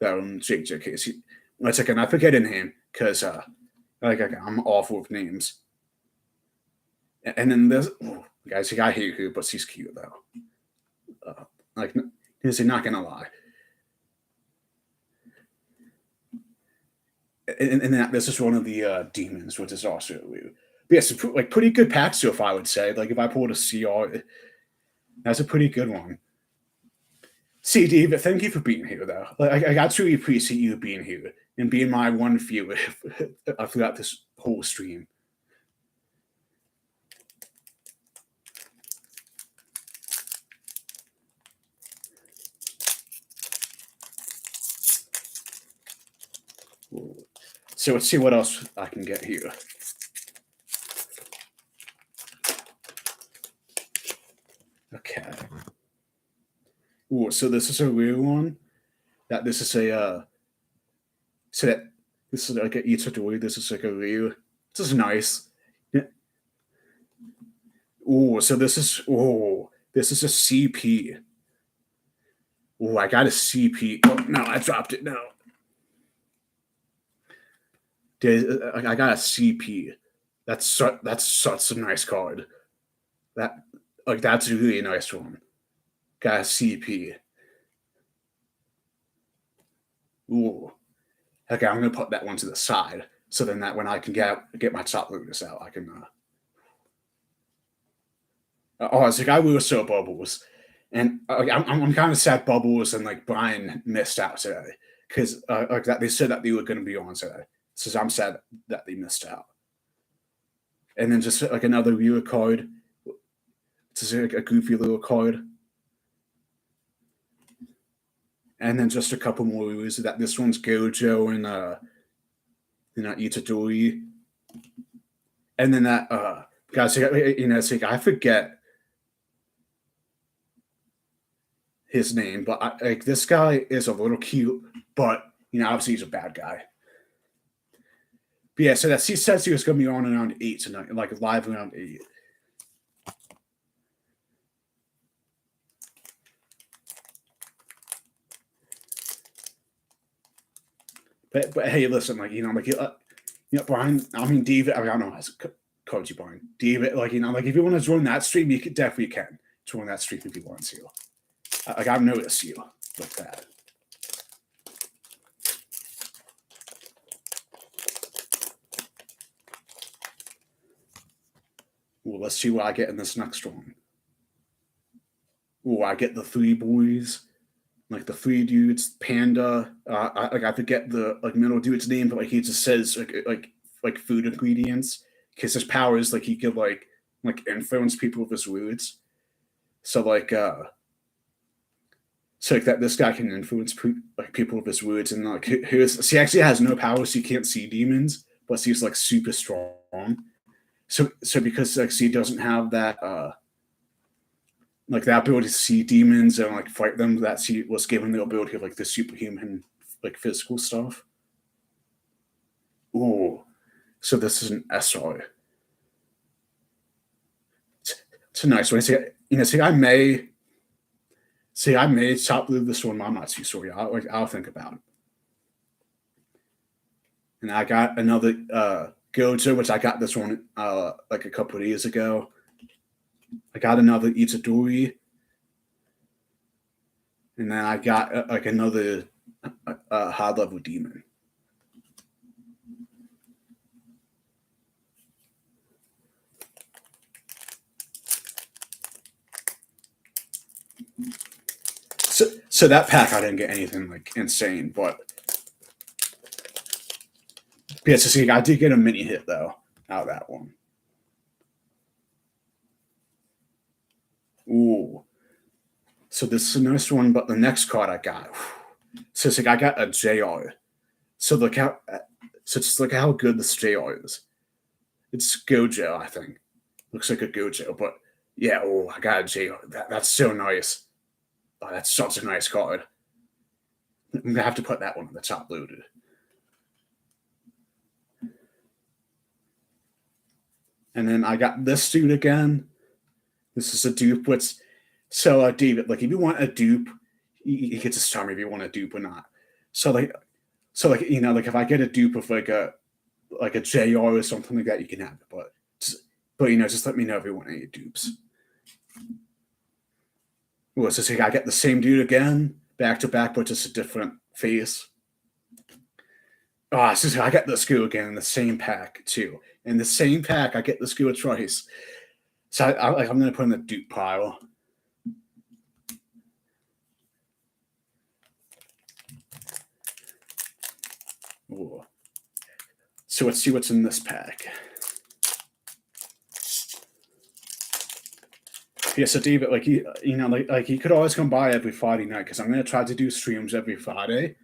JJK. And I forget a name because I'm awful with names. And then there's guys, I hate who, but she's cute though. He's not gonna lie. And this is one of the demons, which is also weird. But yes, pretty good pack stuff, I would say. Like if I pulled a CR, that's a pretty good one. See, David, thank you for being here, though. I got to really appreciate you being here and being my one viewer throughout this whole stream. So let's see what else I can get here. Okay. Ooh, so this is a real one. This is a so that this is like a Itadori. This is like a real. This is nice. Yeah. Oh, so this is a CP. Oh, I got a CP. Oh no, I dropped it. No, I got a CP. That's such a nice card. That that's a really nice one. Got a CP. Ooh. Okay, I'm gonna put that one to the side. So then that when I can get my top looters out, I can oh, it's like I will show Bubbles, and I'm kind of sad Bubbles and like Brian missed out today because like that they said that they were going to be on today, so I'm sad that they missed out. And then just like another viewer card, just like a goofy little card, and then just a couple more viewers. That this one's Gojo and Itadori, and then that guys, it's like I forget his name, but like this guy is a little cute, but obviously he's a bad guy. But yeah, so that he says he was going to be on around 8 tonight, like live around 8. But hey, listen, like Brian. I mean, David. I don't know how to coach you, Brian. David, like like if you want to join that stream, you definitely can join that stream if you want to. Like I've noticed you like that. Well, let's see what I get in this next one. Oh, I get the 3 boys, like the 3 dudes, Panda. I forget the like middle dude's name, but like he just says like food ingredients because his power is like he could like influence people with his words. So like so like that this guy can influence like people with his words, and like he actually has no powers, so he can't see demons, but he's like super strong. So because like he doesn't have that like that ability to see demons and like fight them, that he was given the ability of like the superhuman like physical stuff. Ooh, so this is an SR. It's a nice one. See, I may top loop this one. I'm not too sure. I'll think about it. And I got another Gojo, which I got this one like a couple of years ago. I got another Itadori, and then I got like another high level demon. So that pack I didn't get anything like insane, but yeah, so see, I did get a mini hit though out of that one. Ooh, so this is a nice one, but the next card I got, so it's like I got a JR. So look how, so just look how good this JR is. It's Gojo, I think. Looks like a Gojo, but yeah, oh, I got a JR. That's so nice. Oh, that's such a nice card. I'm gonna have to put that one on the top loaded. And then I got this dude again. This is a dupe. So David, like if you want a dupe, you get to tell me if you want a dupe or not. So like like like if I get a dupe of like a JR or something like that, you can have it. But just let me know if you want any dupes. Well, so I get the same dude again, back to back, but just a different face. So I get the skill again in the same pack too. In the same pack, I get the skill twice. So I'm going to put in the dupe pile. Ooh. So let's see what's in this pack. Yeah, so David, like he could always come by every Friday night because I'm going to try to do streams every Friday,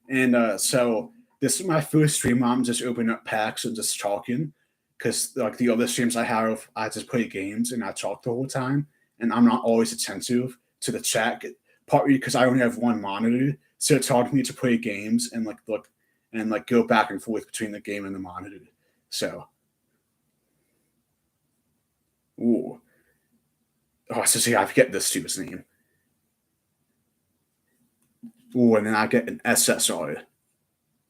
and so this is my first stream. I'm just opening up packs and just talking because like the other streams I have, I just play games and I talk the whole time, and I'm not always attentive to the chat. Partly because I only have one monitor, so it's hard for me to play games and like look and like go back and forth between the game and the monitor. So, ooh. Oh, so see, I forget this dude's name. Oh, and then I get an SSR.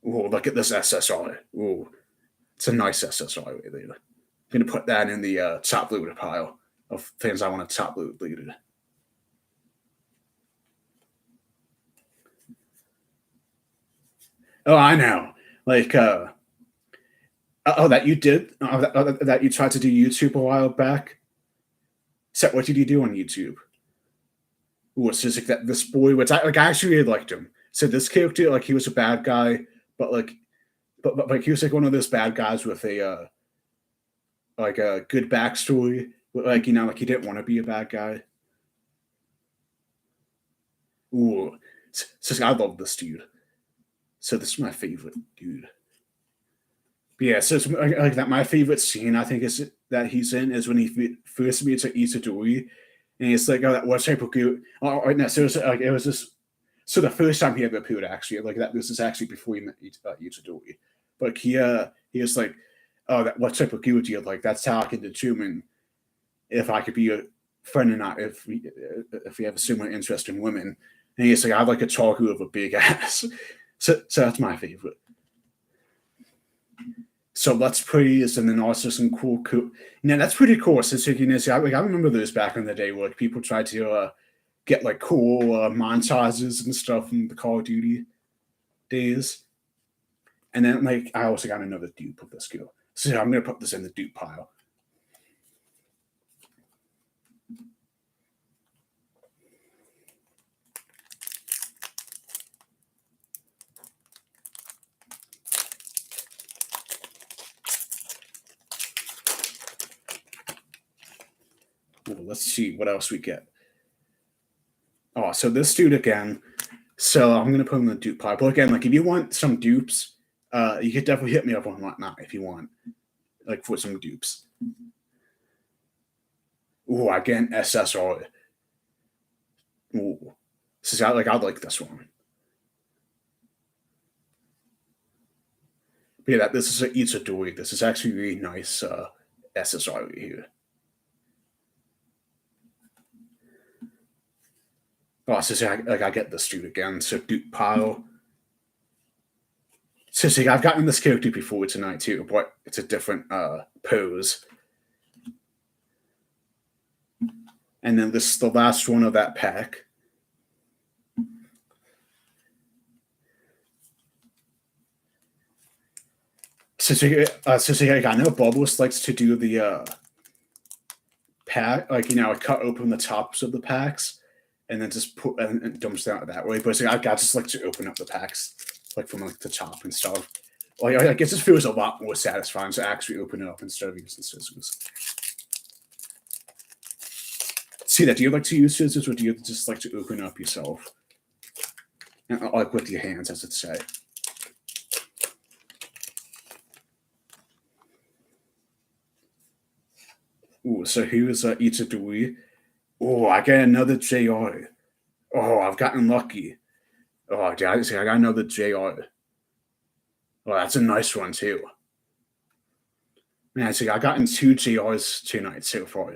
Oh, look at this SSR. Oh, it's a nice SSR right there. I'm gonna put that in the top loaded pile of things I want to top load later. Oh, I know. Like, that you did, that you tried to do YouTube a while back. So, what did you do on YouTube? Ooh, it's just like that. This boy, which I actually really liked him. So this character, like, he was a bad guy, but like he was like one of those bad guys with a like a good backstory. Like, like he didn't want to be a bad guy. Ooh, so I love this dude. So this is my favorite dude. But yeah, so it's like that. My favorite scene, I think, is that he's in is when he first meets like Itadori, and he's like, "Oh, that what type of good?" Oh, right now, so it was this. So the first time he ever appeared, actually, like that, this is actually before he met Itadori, but he was like, "Oh, that what type of good do you like?" That's how I can determine if I could be a friend or not. If we have a similar interest in women, and he's like, "I like a tall girl with a big ass." So that's my favorite. So let's praise and then also some cool. That's pretty cool. Since you know, see, I remember those back in the day where like, people tried to get like cool montages and stuff from the Call of Duty days. And then like I also got another dupe of this girl. So I'm gonna put this in the dupe pile. Well, let's see what else we get. Oh, so this dude again. So I'm gonna put him in the dupe pile. But again, like if you want some dupes, you could definitely hit me up on Whatnot if you want, like for some dupes. Oh, again, SSR. Ooh. So I like this one. But yeah, this is a Itadori. This is actually really nice SSR right here. Oh, so see, I get this dude again. So Duke Pile. So see, I've gotten this character before tonight too, but it's a different pose. And then this is the last one of that pack. So I know Bubbles likes to do the pack, like cut open the tops of the packs, and then just put and dumps them out that way. But I just like to open up the packs, like from like the top and stuff. Like I guess it feels a lot more satisfying to actually open it up instead of using scissors. See that? Do you like to use scissors, or do you just like to open up yourself, like with your hands, as it say? Ooh, so here's Itadori. Oh, I get another JR. Oh, I've gotten lucky. Oh, did I see? I got another JR. Oh, that's a nice one too. Man, see, I gotten two JRs tonight so far.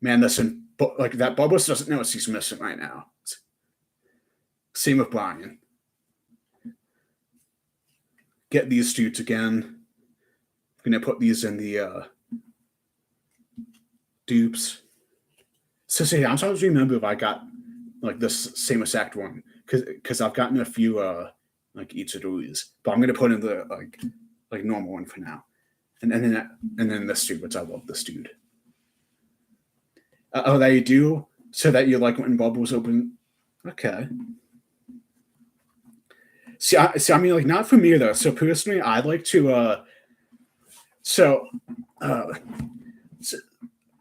Man, listen, but like that Bubbles doesn't know what he's missing right now. Same with Brian. Get these dudes again. I'm gonna put these in the dupes. So see, I'm trying to remember if I got like this same exact one because I've gotten a few like Itadoris, but I'm gonna put in the like normal one for now, and then this dude, which I love this dude. Oh, that you do, so that you like when Bubbles open. Okay. See, I mean, like not for me though. So personally, I like to. So, uh, so,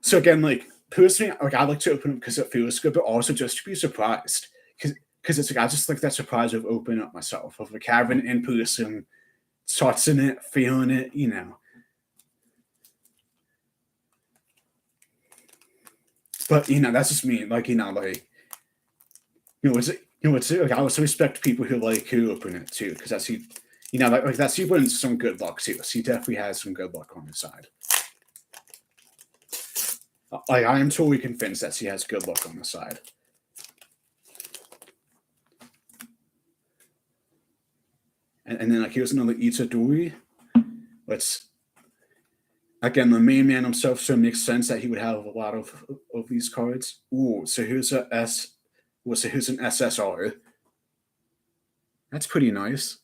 so again, like personally, like I like to open them because it feels good, but also just to be surprised because it's like I just like that surprise of opening up myself of like having in person, touching it, feeling it. But that's just me. Like like it's like I also respect people who open it too because that's like that's he put in some good luck too. So he definitely has some good luck on his side. Like, I am totally convinced that she has good luck on the side. And then like here's another Itadori. Let's again the main man himself, so it makes sense that he would have a lot of these cards. Ooh, so here's a S. Well, so here's an SSR. That's pretty nice.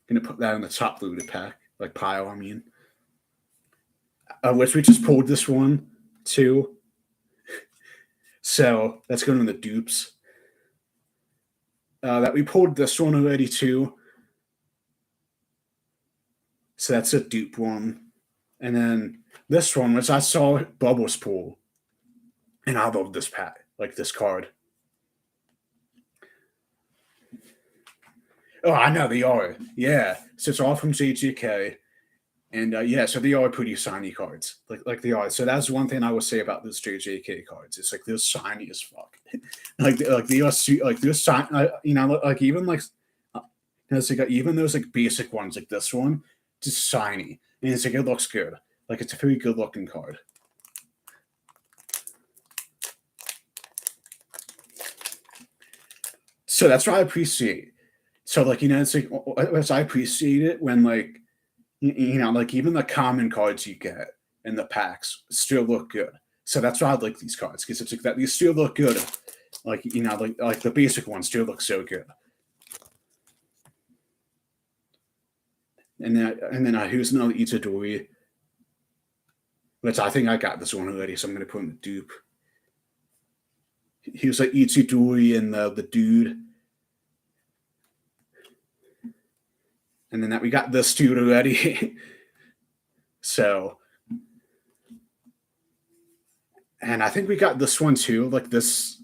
Gonna put that in the top looted pack, like pile. I mean, which we just pulled this one too. So that's going in the dupes. That we pulled this one already too. So that's a dupe one. And then this one, which I saw Bubbles pull. And I love this pack, like this card. Oh, I know they are. Yeah. So it's all from JGK. And yeah, so they are pretty shiny cards. Like they are. So that's one thing I would say about those JJK cards. It's like they're shiny as fuck. like they are like they're shiny, you know, like even like it's like even those like basic ones like this one, just shiny. And it's like it looks good. Like it's a very good looking card. So that's what I appreciate. So like you know, it's like I appreciate it when like you know like even the common cards you get in the packs still look good. So that's why I like these cards because it's like that these still look good. Like you know like the basic ones still look so good. And then here's another Itadori, which I think I got this one already, so I'm gonna put in the dupe. Here's like Itadori and the dude. And then that we got this dude already. So, and I think we got this one too, like this,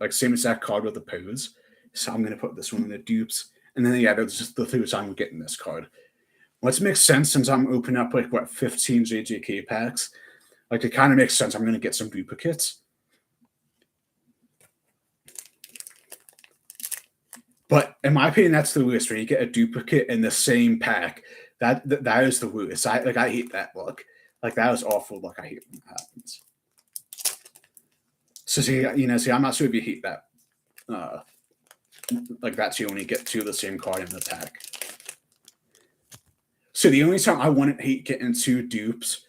like same exact card with the pose. So I'm gonna put this one in the dupes, and then yeah, that's just the third time I'm getting this card. Which makes sense since I'm opening up like what 15 JJK packs. Like it kind of makes sense. I'm gonna get some duplicates. But in my opinion, that's the worst. Where you get a duplicate in the same pack, that is the worst. I hate that look. Like that is awful. Look, I hate when that happens. So see, you know, see, I'm not sure if you hate that. Like that's you only get two of the same card in the pack. So the only time I wouldn't hate getting two dupes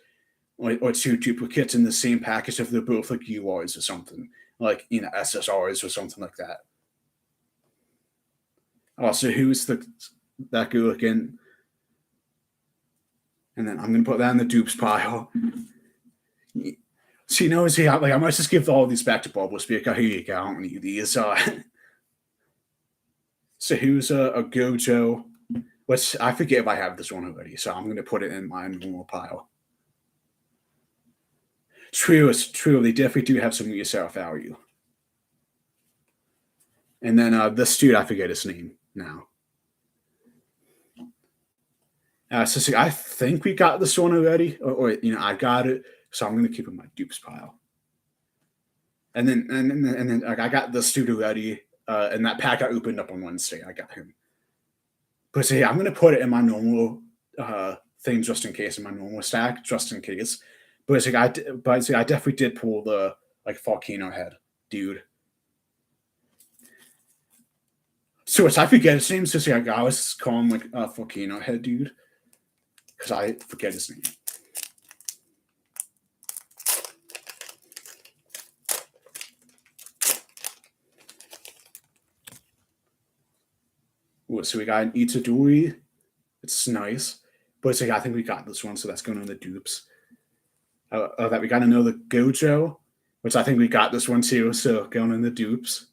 or two duplicates in the same package if they're both like URs or something, like you know SSRs or something like that. Oh, so who's that girl again? And then I'm gonna put that in the dupes pile. So you know, see, like I might just give all these back to Bob Speak. Here you go. I don't need these. So who's a Gojo? Which I forget if I have this one already. So I'm gonna put it in my normal pile. True, it's true. They definitely do have some yourself value. And then this dude, I forget his name now. So see, I think we got this one already, or you know, I got it, so I'm gonna keep it in my dupes pile. And then like, I got this dude already, and that pack I opened up on Wednesday. I got him, but see, I'm gonna put it in my normal thing just in case, in my normal stack just in case. But see, I definitely did pull the like volcano head dude. So it's I forget his name. So see, I always call him like volcano head dude because I forget his name. Ooh, so we got an Itadori. It's nice. But it's like, I think we got this one, so that's going on the dupes. That we got another Gojo, which I think we got this one too, so going in the dupes.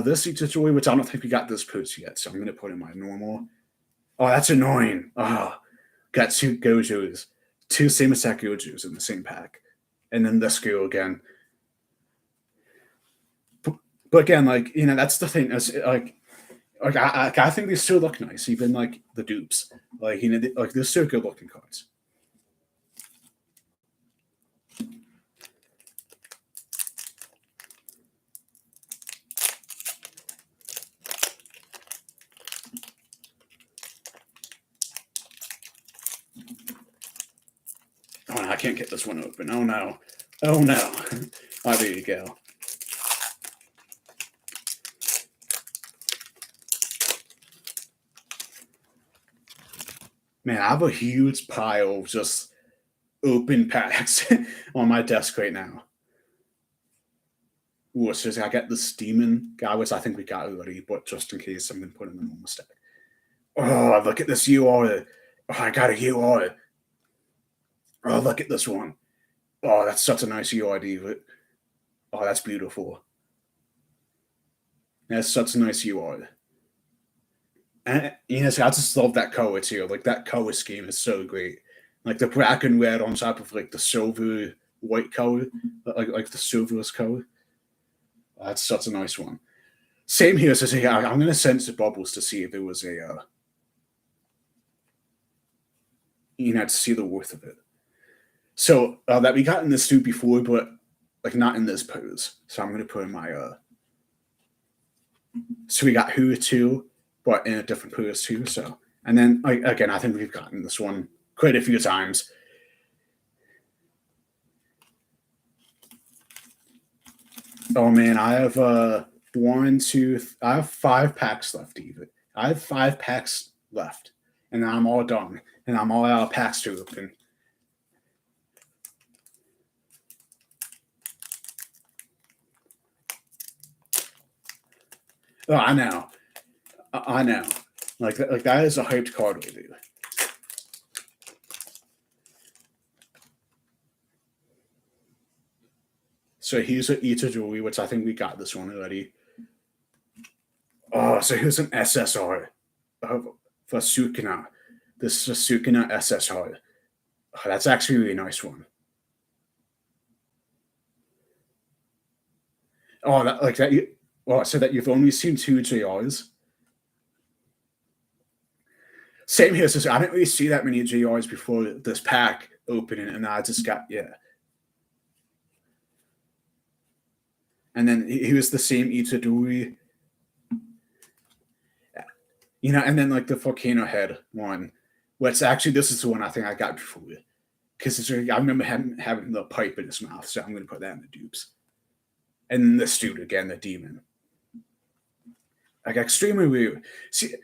This Itadori, which I don't think we got this post yet, so I'm going to put in my normal. Oh, that's annoying. Oh, got two Gojos, two same exact Gojos in the same pack. And then this girl again. But again, like, you know, that's the thing. Is like I think they still look nice, even like the dupes. Like you know, like they're still good looking cards. can't get this one open. Oh no. Oh no. Oh, there you go. Man, I have a huge pile of just open packs on my desk right now. Ooh, so I got this demon guy, which I think we got already, but just in case, I'm gonna put him in one mistake. Oh, look at this UI. Oh, I got a UI. Oh, look at this one. Oh, that's such a nice UI, David. Oh, that's beautiful. That's such a nice UI. And you know, I just love that color too. Like that color scheme is so great. Like the black and red on top of like the silver white color, like the silverless color. Oh, that's such a nice one. Same here. So yeah, I'm gonna sense the bubbles to see if there was a, to see the worth of it. So that we got in this suit before, but like not in this pose. So I'm gonna put in my. So we got who too, but in a different pose too. So and then like, again, I think we've gotten this one quite a few times. Oh man, I have I have 5 packs left. Even I have 5 packs left, and I'm all done, and I'm all out of packs to open. Oh, I know, I know. Like that is a hyped card right there. So here's an Itadori, which I think we got this one already. Oh, so here's an SSR for Sukuna. This is a Sukuna SSR. Oh, that's actually a really nice one. Oh, that like that. Oh, so that you've only seen 2 JRs. Same here. So I didn't really see that many JRs before this pack opening, and I just got And then he was the same Itadori. And then like the volcano head one, which actually this is the one I think I got before, because I remember having the pipe in his mouth, so I'm going to put that in the dupes. And then this dude again, the demon, like extremely weird. See,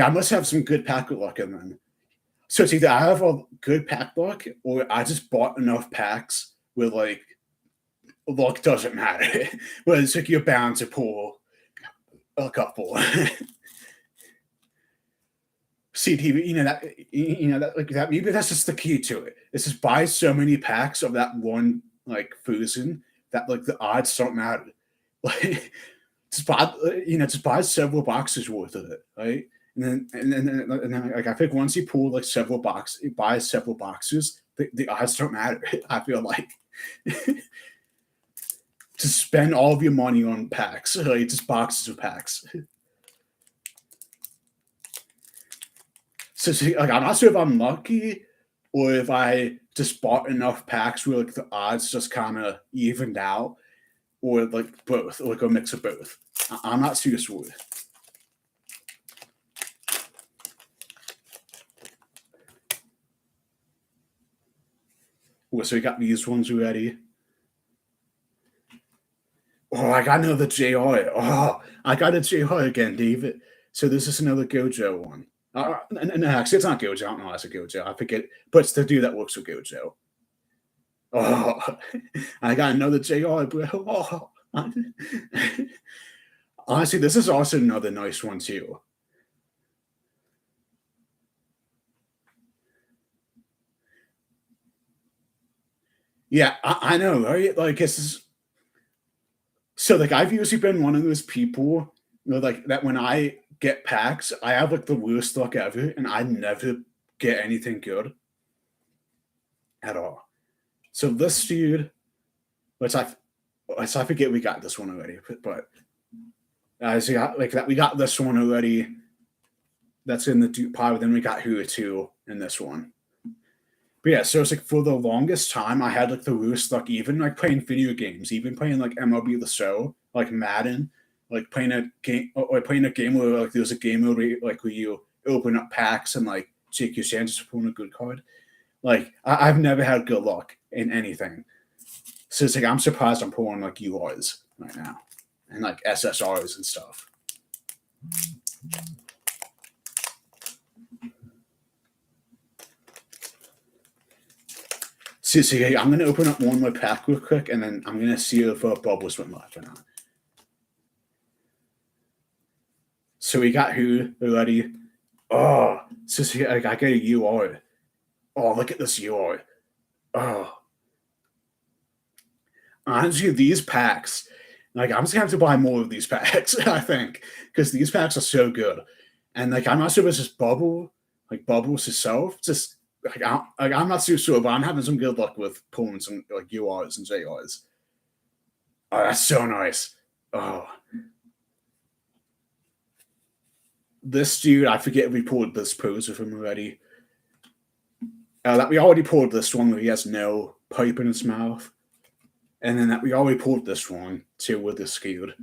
I must have some good pack luck in them. So it's either I have a good pack luck, or I just bought enough packs where like luck doesn't matter. Where it's like you're bound to pull a couple. CTV, that like that. Maybe that's just the key to it. It's just buy so many packs of that one like Fusion that like the odds don't matter. Like just buy several boxes worth of it, right? And then like I think once you pull like several boxes, you buy several boxes, the odds don't matter. I feel like to spend all of your money on packs, like just boxes of packs. So see, like I'm not sure if I'm lucky or if I just bought enough packs where like the odds just kind of evened out, or like both, or like a mix of both. I'm not too sure. Oh, so we got these ones already. Oh, I got another JR. Oh, I got a JR again, David. So this is another Gojo one. No, actually, it's not Gojo. I don't know why it's a Gojo. I forget, but it's the dude that works with Gojo. Oh, I got another JR, bro. Oh. Honestly, this is also another nice one too. Yeah, I know, right? Like it's so like I've usually been one of those people, like that when I get packs, I have like the worst luck ever, and I never get anything good at all. So this dude, which I forget we got this one already, but so like that we got this one already. That's in the dupe pile. Then we got Hua 2 in this one. But yeah, so it's like for the longest time, I had like the worst luck, even like playing video games, even playing like MLB The Show, like Madden, like playing a game or playing a game where like there's a game where like where you open up packs and like take your chances of pulling a good card. Like I've never had good luck in anything. So it's like I'm surprised I'm pulling like URs right now and like SSRs and stuff. So I'm gonna open up one more pack real quick, and then I'm gonna see if bubbles went left or not. So we got who already. Oh, so see, I got a UR. Oh, look at this UR. Oh, honestly, these packs, like I'm just gonna have to buy more of these packs. I think because these packs are so good, and like I'm not sure if it's just like bubbles itself. Just I'm not too sure, but I'm having some good luck with pulling some like URs and JRs. Oh, that's so nice. Oh, this dude, I forget if we pulled this pose of him already. That we already pulled this one where he has no pipe in his mouth. And then that we already pulled this one too with the skewed.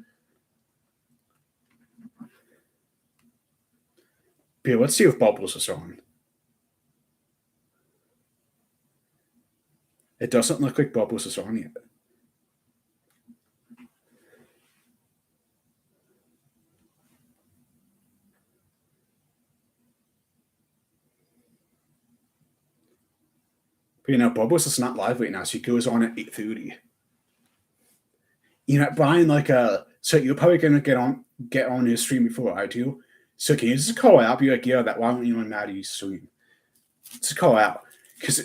But yeah, let's see if Bubbles is on. It doesn't look like Bubbles is on yet. But you know, Bubbles is not live right now, so he goes on at 8:30. You know, Brian, like so you're probably gonna get on his stream before I do. So can you just call out? Be like, yeah, that why don't you and Maddie stream? Just call out. Because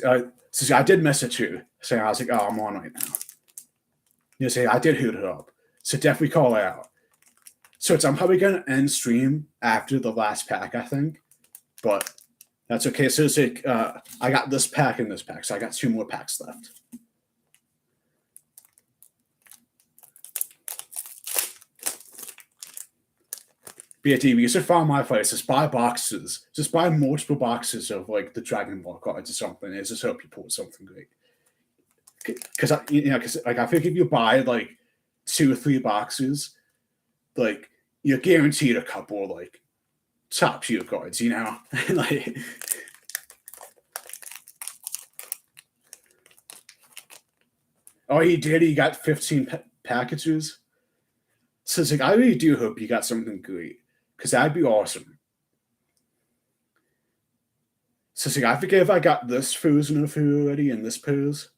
so I did miss it too. So I was like, oh, I'm on right now. You say I did hoot it up. So definitely call out. So I'm probably gonna end stream after the last pack, I think. But that's okay. So it's like I got this pack and this pack, so I got 2 more packs left. BAT, you should follow my advice. Just buy boxes. Just buy multiple boxes of like the Dragon Ball cards or something. And just hope you pull something great. Because because like I think if you buy like 2 or 3 boxes, like you're guaranteed a couple like top tier cards. You know, like. Oh, he did. He got 15 packages. So it's like I really do hope you got something great because that'd be awesome. So it's like I forget if I got this Frozen of already and this pose.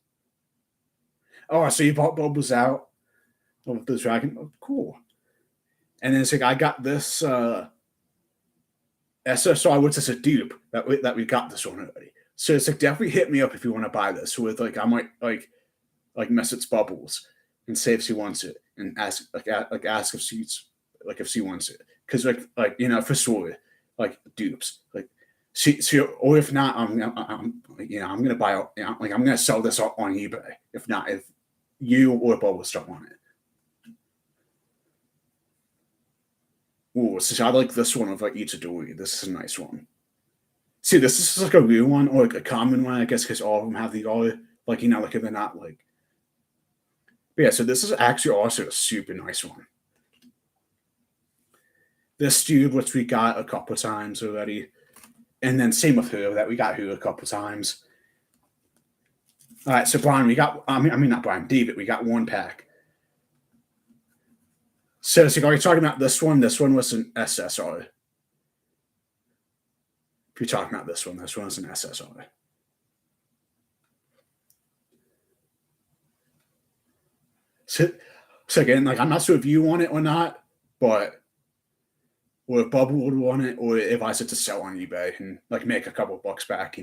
Oh, so you bought Bubbles out of the dragon. Oh, cool. And then it's like I got this SSR, which is a dupe that we got this one already. So it's like definitely hit me up if you want to buy this. With like I might like mess its Bubbles and say if she wants it and ask ask if she's like if she wants it because like you know for sure like dupes like she or if not I'm I'm gonna buy like I'm gonna sell this on eBay if not if you or Bubbles don't want it. Ooh, so I like this one of like Itadori. This is a nice one. See, this is like a real one or like a common one, I guess, because all of them have the all like like if they're not like. But yeah, so this is actually also a super nice one. This dude, which we got a couple times already, and then same with her that we got her a couple times. All right, so Brian, we got. I mean not Brian, David. We got 1 pack. So, are you talking about this one? This one was an SSR. If you're talking about this one was an SSR. So again, like I'm not sure if you want it or not, but or if Bubble would want it, or if I said to sell on eBay and like make a couple bucks back,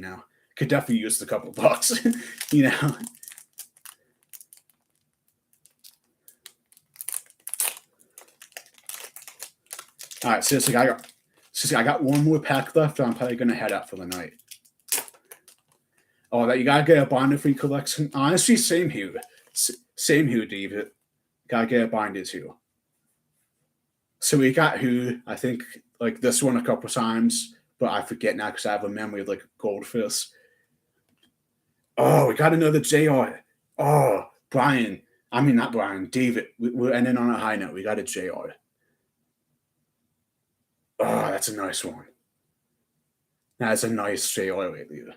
could definitely use the couple bucks, All right, so I got 1 more pack left. I'm probably gonna head out for the night. Oh, that you gotta get a binder free collection. Honestly, same here. Same here, David. Gotta get a binder too. So we got who I think like this one a couple times, but I forget now because I have a memory of like a goldfish. Oh, we got another JR. Oh, Brian. I mean not Brian, David. We're ending on a high note. We got a JR. Oh, that's a nice one. That's a nice JR right there.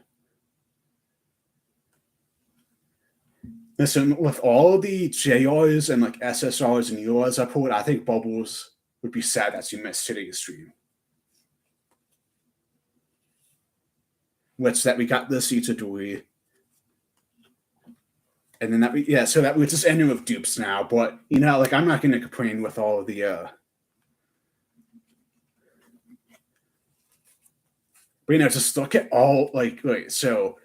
Listen, with all the JRs and like SSRs and URs I pulled, I think Bubbles would be sad that you missed today's stream. Which that we got this Itadori. And then so that we're just ending with dupes now. But like I'm not gonna complain with all of the but just look at all like wait, so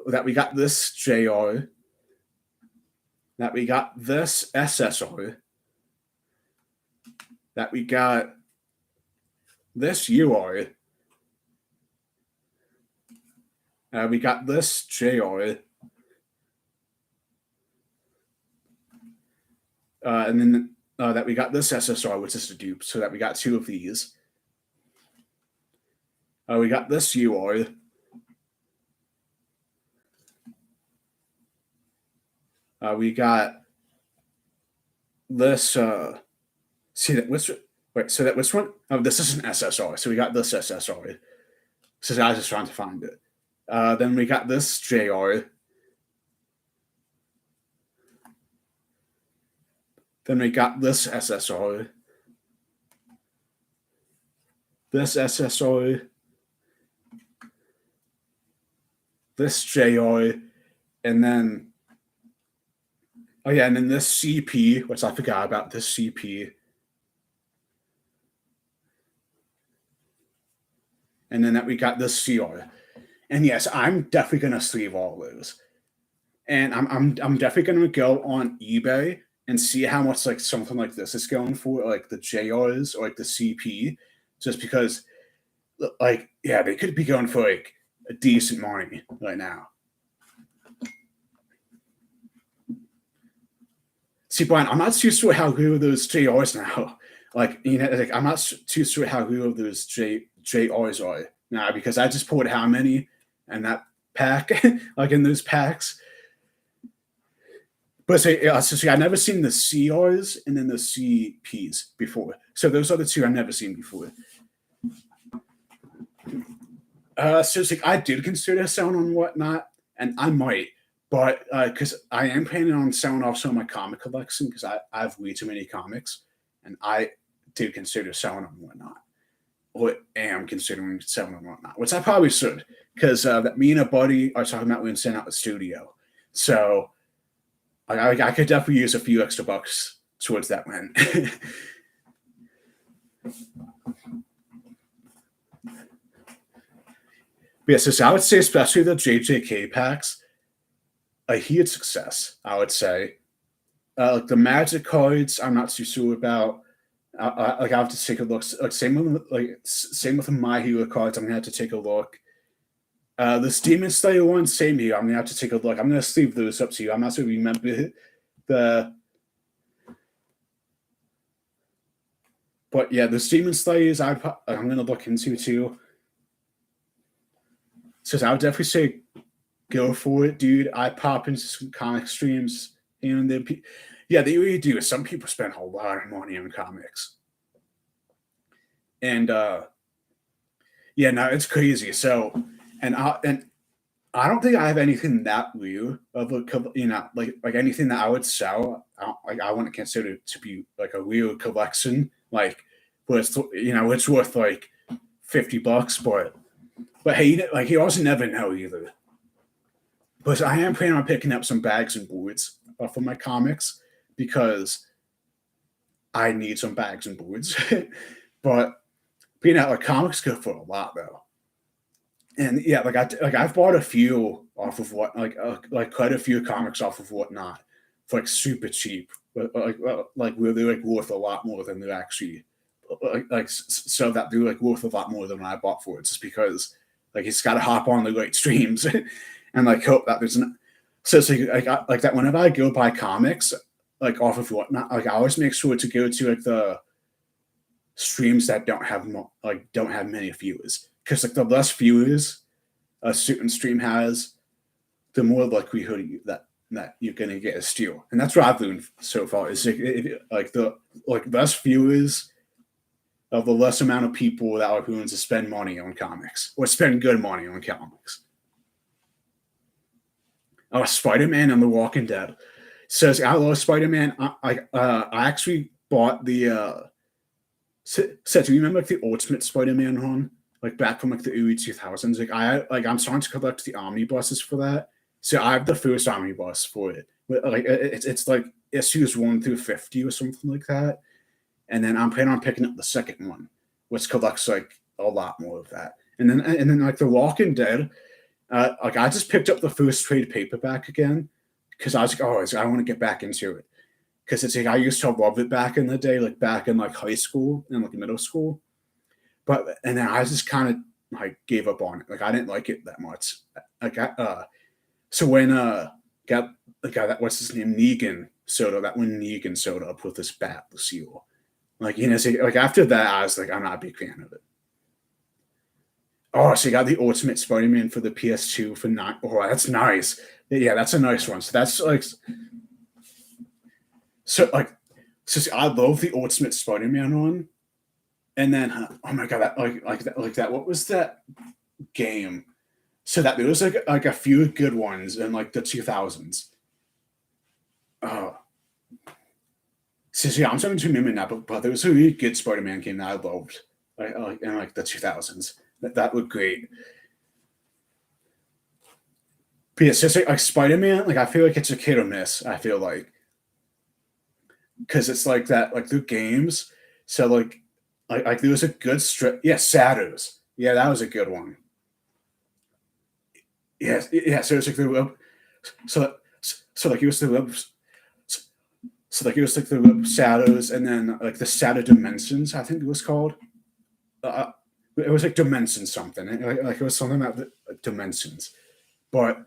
that we got this JR, that we got this SSR, that we got this UR, we got this JR, and then that we got this SSR, which is a dupe, so that we got two of these. We got this UR. We got this. See that which wait? So that which one? Oh, this is an SSR. So we got this SSR. So I was just trying to find it. Then we got this JR. Then we got this SSR. This SSR. This JR. And then oh yeah, and then this CP, which I forgot about this CP. And then that we got this CR. And yes, I'm definitely gonna sleeve all those. And I'm definitely gonna go on eBay and see how much like something like this is going for, like the JRs or like the CP, just because like yeah, they could be going for like a decent money right now. See, Brian, I'm not too sure how good those JRs now. Like like I'm not too sure how good those JRs are now because I just pulled how many and that pack, like in those packs. But so I've never seen the CRs and then the CPs before. So those are the two I've never seen before. So it's like I did consider selling on Whatnot, and I might, but because I am planning on selling off some of my comic collection because I have way too many comics, and I did consider selling on Whatnot, or am considering selling on Whatnot, which I probably should because that me and a buddy are talking about when sending out the studio. So I could definitely use a few extra bucks towards that win. Yeah, so I would say especially the JJK packs, a huge success. I would say, like the Magic cards, I'm not too sure about. Like I have to take a look. Like same with the My Hero cards, I'm gonna have to take a look. The Demon Slayer one, same here. I'm gonna have to take a look. I'm gonna sleeve those up to you. I'm not sure if you remember the. But yeah, the Demon Slayers, I'm gonna look into too. So I would definitely say go for it, dude. I pop into some comic streams, and then yeah, they really do. Some people spend a lot of money on comics, and yeah, no, it's crazy. So, and I don't think I have anything that weird of a like anything that I would sell. I wouldn't consider it to be like a real collection, like where it's it's worth like $50, but hey, like you also never know either. But I am planning on picking up some bags and boards for my comics because I need some bags and boards. But being out like comics go for a lot though, and yeah, I've bought a few off of like quite a few comics off of Whatnot for like super cheap, but like where they're like worth a lot more than they're actually so that they're like worth a lot more than I bought for it just because like he's got to hop on the right streams and like hope that there's an so it's like that whenever I go buy comics like off of Whatnot, like I always make sure to go to like the streams that don't have many viewers because like the less viewers a certain stream has, the more likelihood that you're gonna get a steal, and that's what I've learned so far. Is like the less viewers of the less amount of people that are willing to spend money on comics or spend good money on comics. Spider-Man and The Walking Dead. So I love Spider-Man. I actually bought the so do you remember like the Ultimate Spider-Man one? Like back from like the early 2000s. I'm starting to collect the omnibuses for that. So I have the first omnibus for it. But like it's like issues 1 through 50 or something like that. And then I'm planning on picking up the second one, which collects like a lot more of that. And then like The Walking Dead, like I just picked up the first trade paperback again because I was like, oh, I want to get back into it because it's like I used to love it back in the day, like back in like high school and like middle school. But and then I just kind of like gave up on it. Like I didn't like it that much. Like so when got the guy that what's his name Negan soda that when Negan showed up with this bat the seal. Like so, like after that I was like I'm not a big fan of it. Oh, so you got the Ultimate Spider-Man for the PS2 for nine. Oh, that's nice. Yeah, that's a nice one. So that's like so like so I love the Ultimate Spider-Man one. And then oh my god, that like that. What was that game? So that there was like a few good ones in like the 2000s. Oh, so yeah, I'm starting to remember now, but there was a really good Spider-Man game that I loved, like in like the 2000s. That looked great. But yeah, it's just like Spider-Man. Like I feel like it's a hit or miss. I feel like because it's like that, like the games. So like there was a good strip. Yeah, Shadows. Yeah, that was a good one. Yes, yeah. So it's like the so so like it was the web. So like it was like the web shadows, and then like the shadow dimensions. I think it was called. Uh, it was like dimensions something. Like it was something about the dimensions. But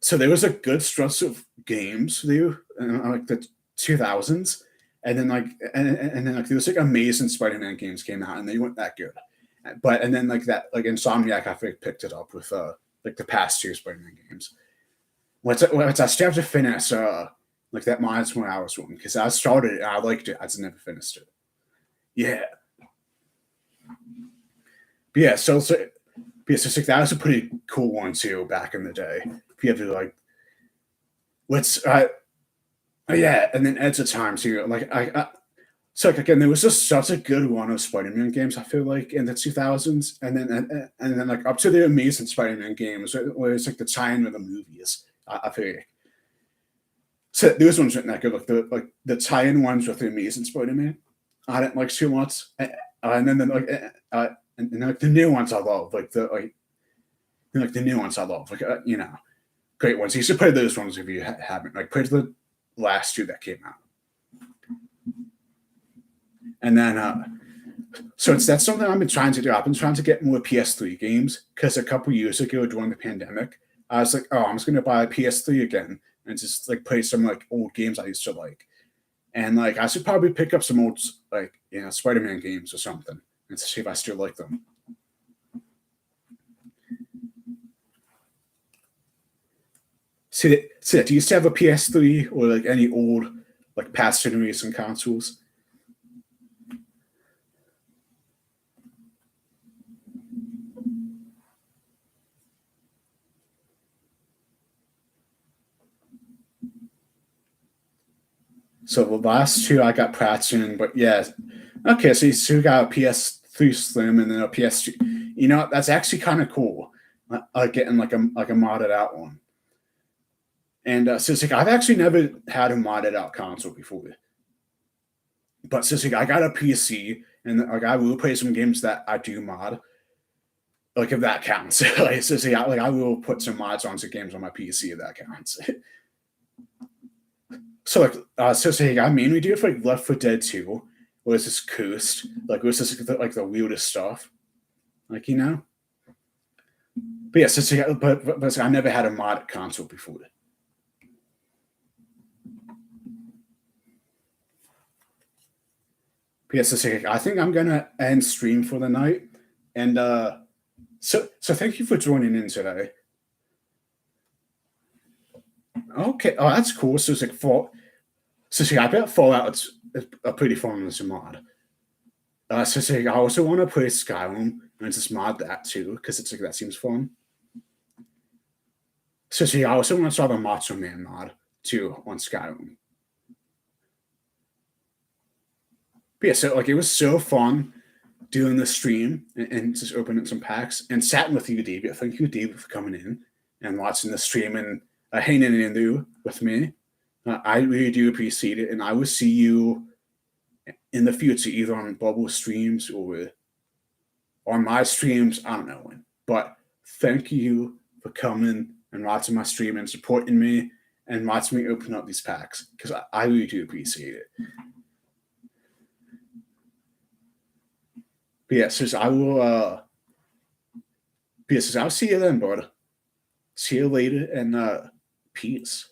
so there was a good stretch of games there in like the 2000s, and then and then like there was like amazing Spider-Man games came out, and they weren't that good. But and then like that like Insomniac I think picked it up with like the past two Spider-Man games. What's I still have to finish like that Miles Morales one because I started it, I liked it, I just never finished it. Yeah, but yeah. So that was a pretty cool one too back in the day. If you have to like, let's yeah, and then Edge of Time too. Like so like again, there was just such a good run of Spider-Man games. I feel like in the 2000s, and then like up to the Amazing Spider-Man games, where it's like the tie-in with the movies. I feel like. So those ones weren't that good. Like the tie-in ones with the Amazing Spider-Man, I didn't like too much. And then and like the new ones I love, like the new ones I love, great ones. You should play those ones if you haven't. Like play the last two that came out, and then so that's something I've been trying to do. I've been trying to get more PS3 games because a couple years ago during the pandemic, I was like, oh, I'm just gonna buy a PS3 again and just like play some like old games I used to like. And like I should probably pick up some old like Spider-Man games or something and see if I still like them. See, do you still have a PS3 or like any old like past generation consoles? So the last two I got Praxton, but yeah, okay. So you still got a PS3 Slim and then a PS2. That's actually kind of cool. Getting like a modded out one. And so it's like I've actually never had a modded out console before, but so it's like I got a PC and like I will play some games that I do mod, like if that counts. Like so, like I will put some mods on some games on my PC if that counts. So like so I mainly do it for like Left 4 Dead 2, where it's just Coast, like it was just like the weirdest stuff, like But yeah, but I never had a mod console before. But yeah, I think I'm gonna end stream for the night, and so thank you for joining in today. Okay, oh that's cool. So it's like I bet Fallout's a pretty fun as a mod. I also want to play Skyrim and just mod that too because it's like that seems fun. So see, I also want to saw the Macho Man mod too on Skyrim. But yeah, so like it was so fun doing the stream and just opening some packs and chatting with you, David. Thank you, David, for coming in and watching the stream and hanging in there with me. I really do appreciate it, and I will see you in the future, either on Bubble streams or on my streams. I don't know when, but thank you for coming and watching my stream and supporting me and watching me open up these packs because I really do appreciate it. But yeah, so I will. I'll see you then, bud. See you later, and peace.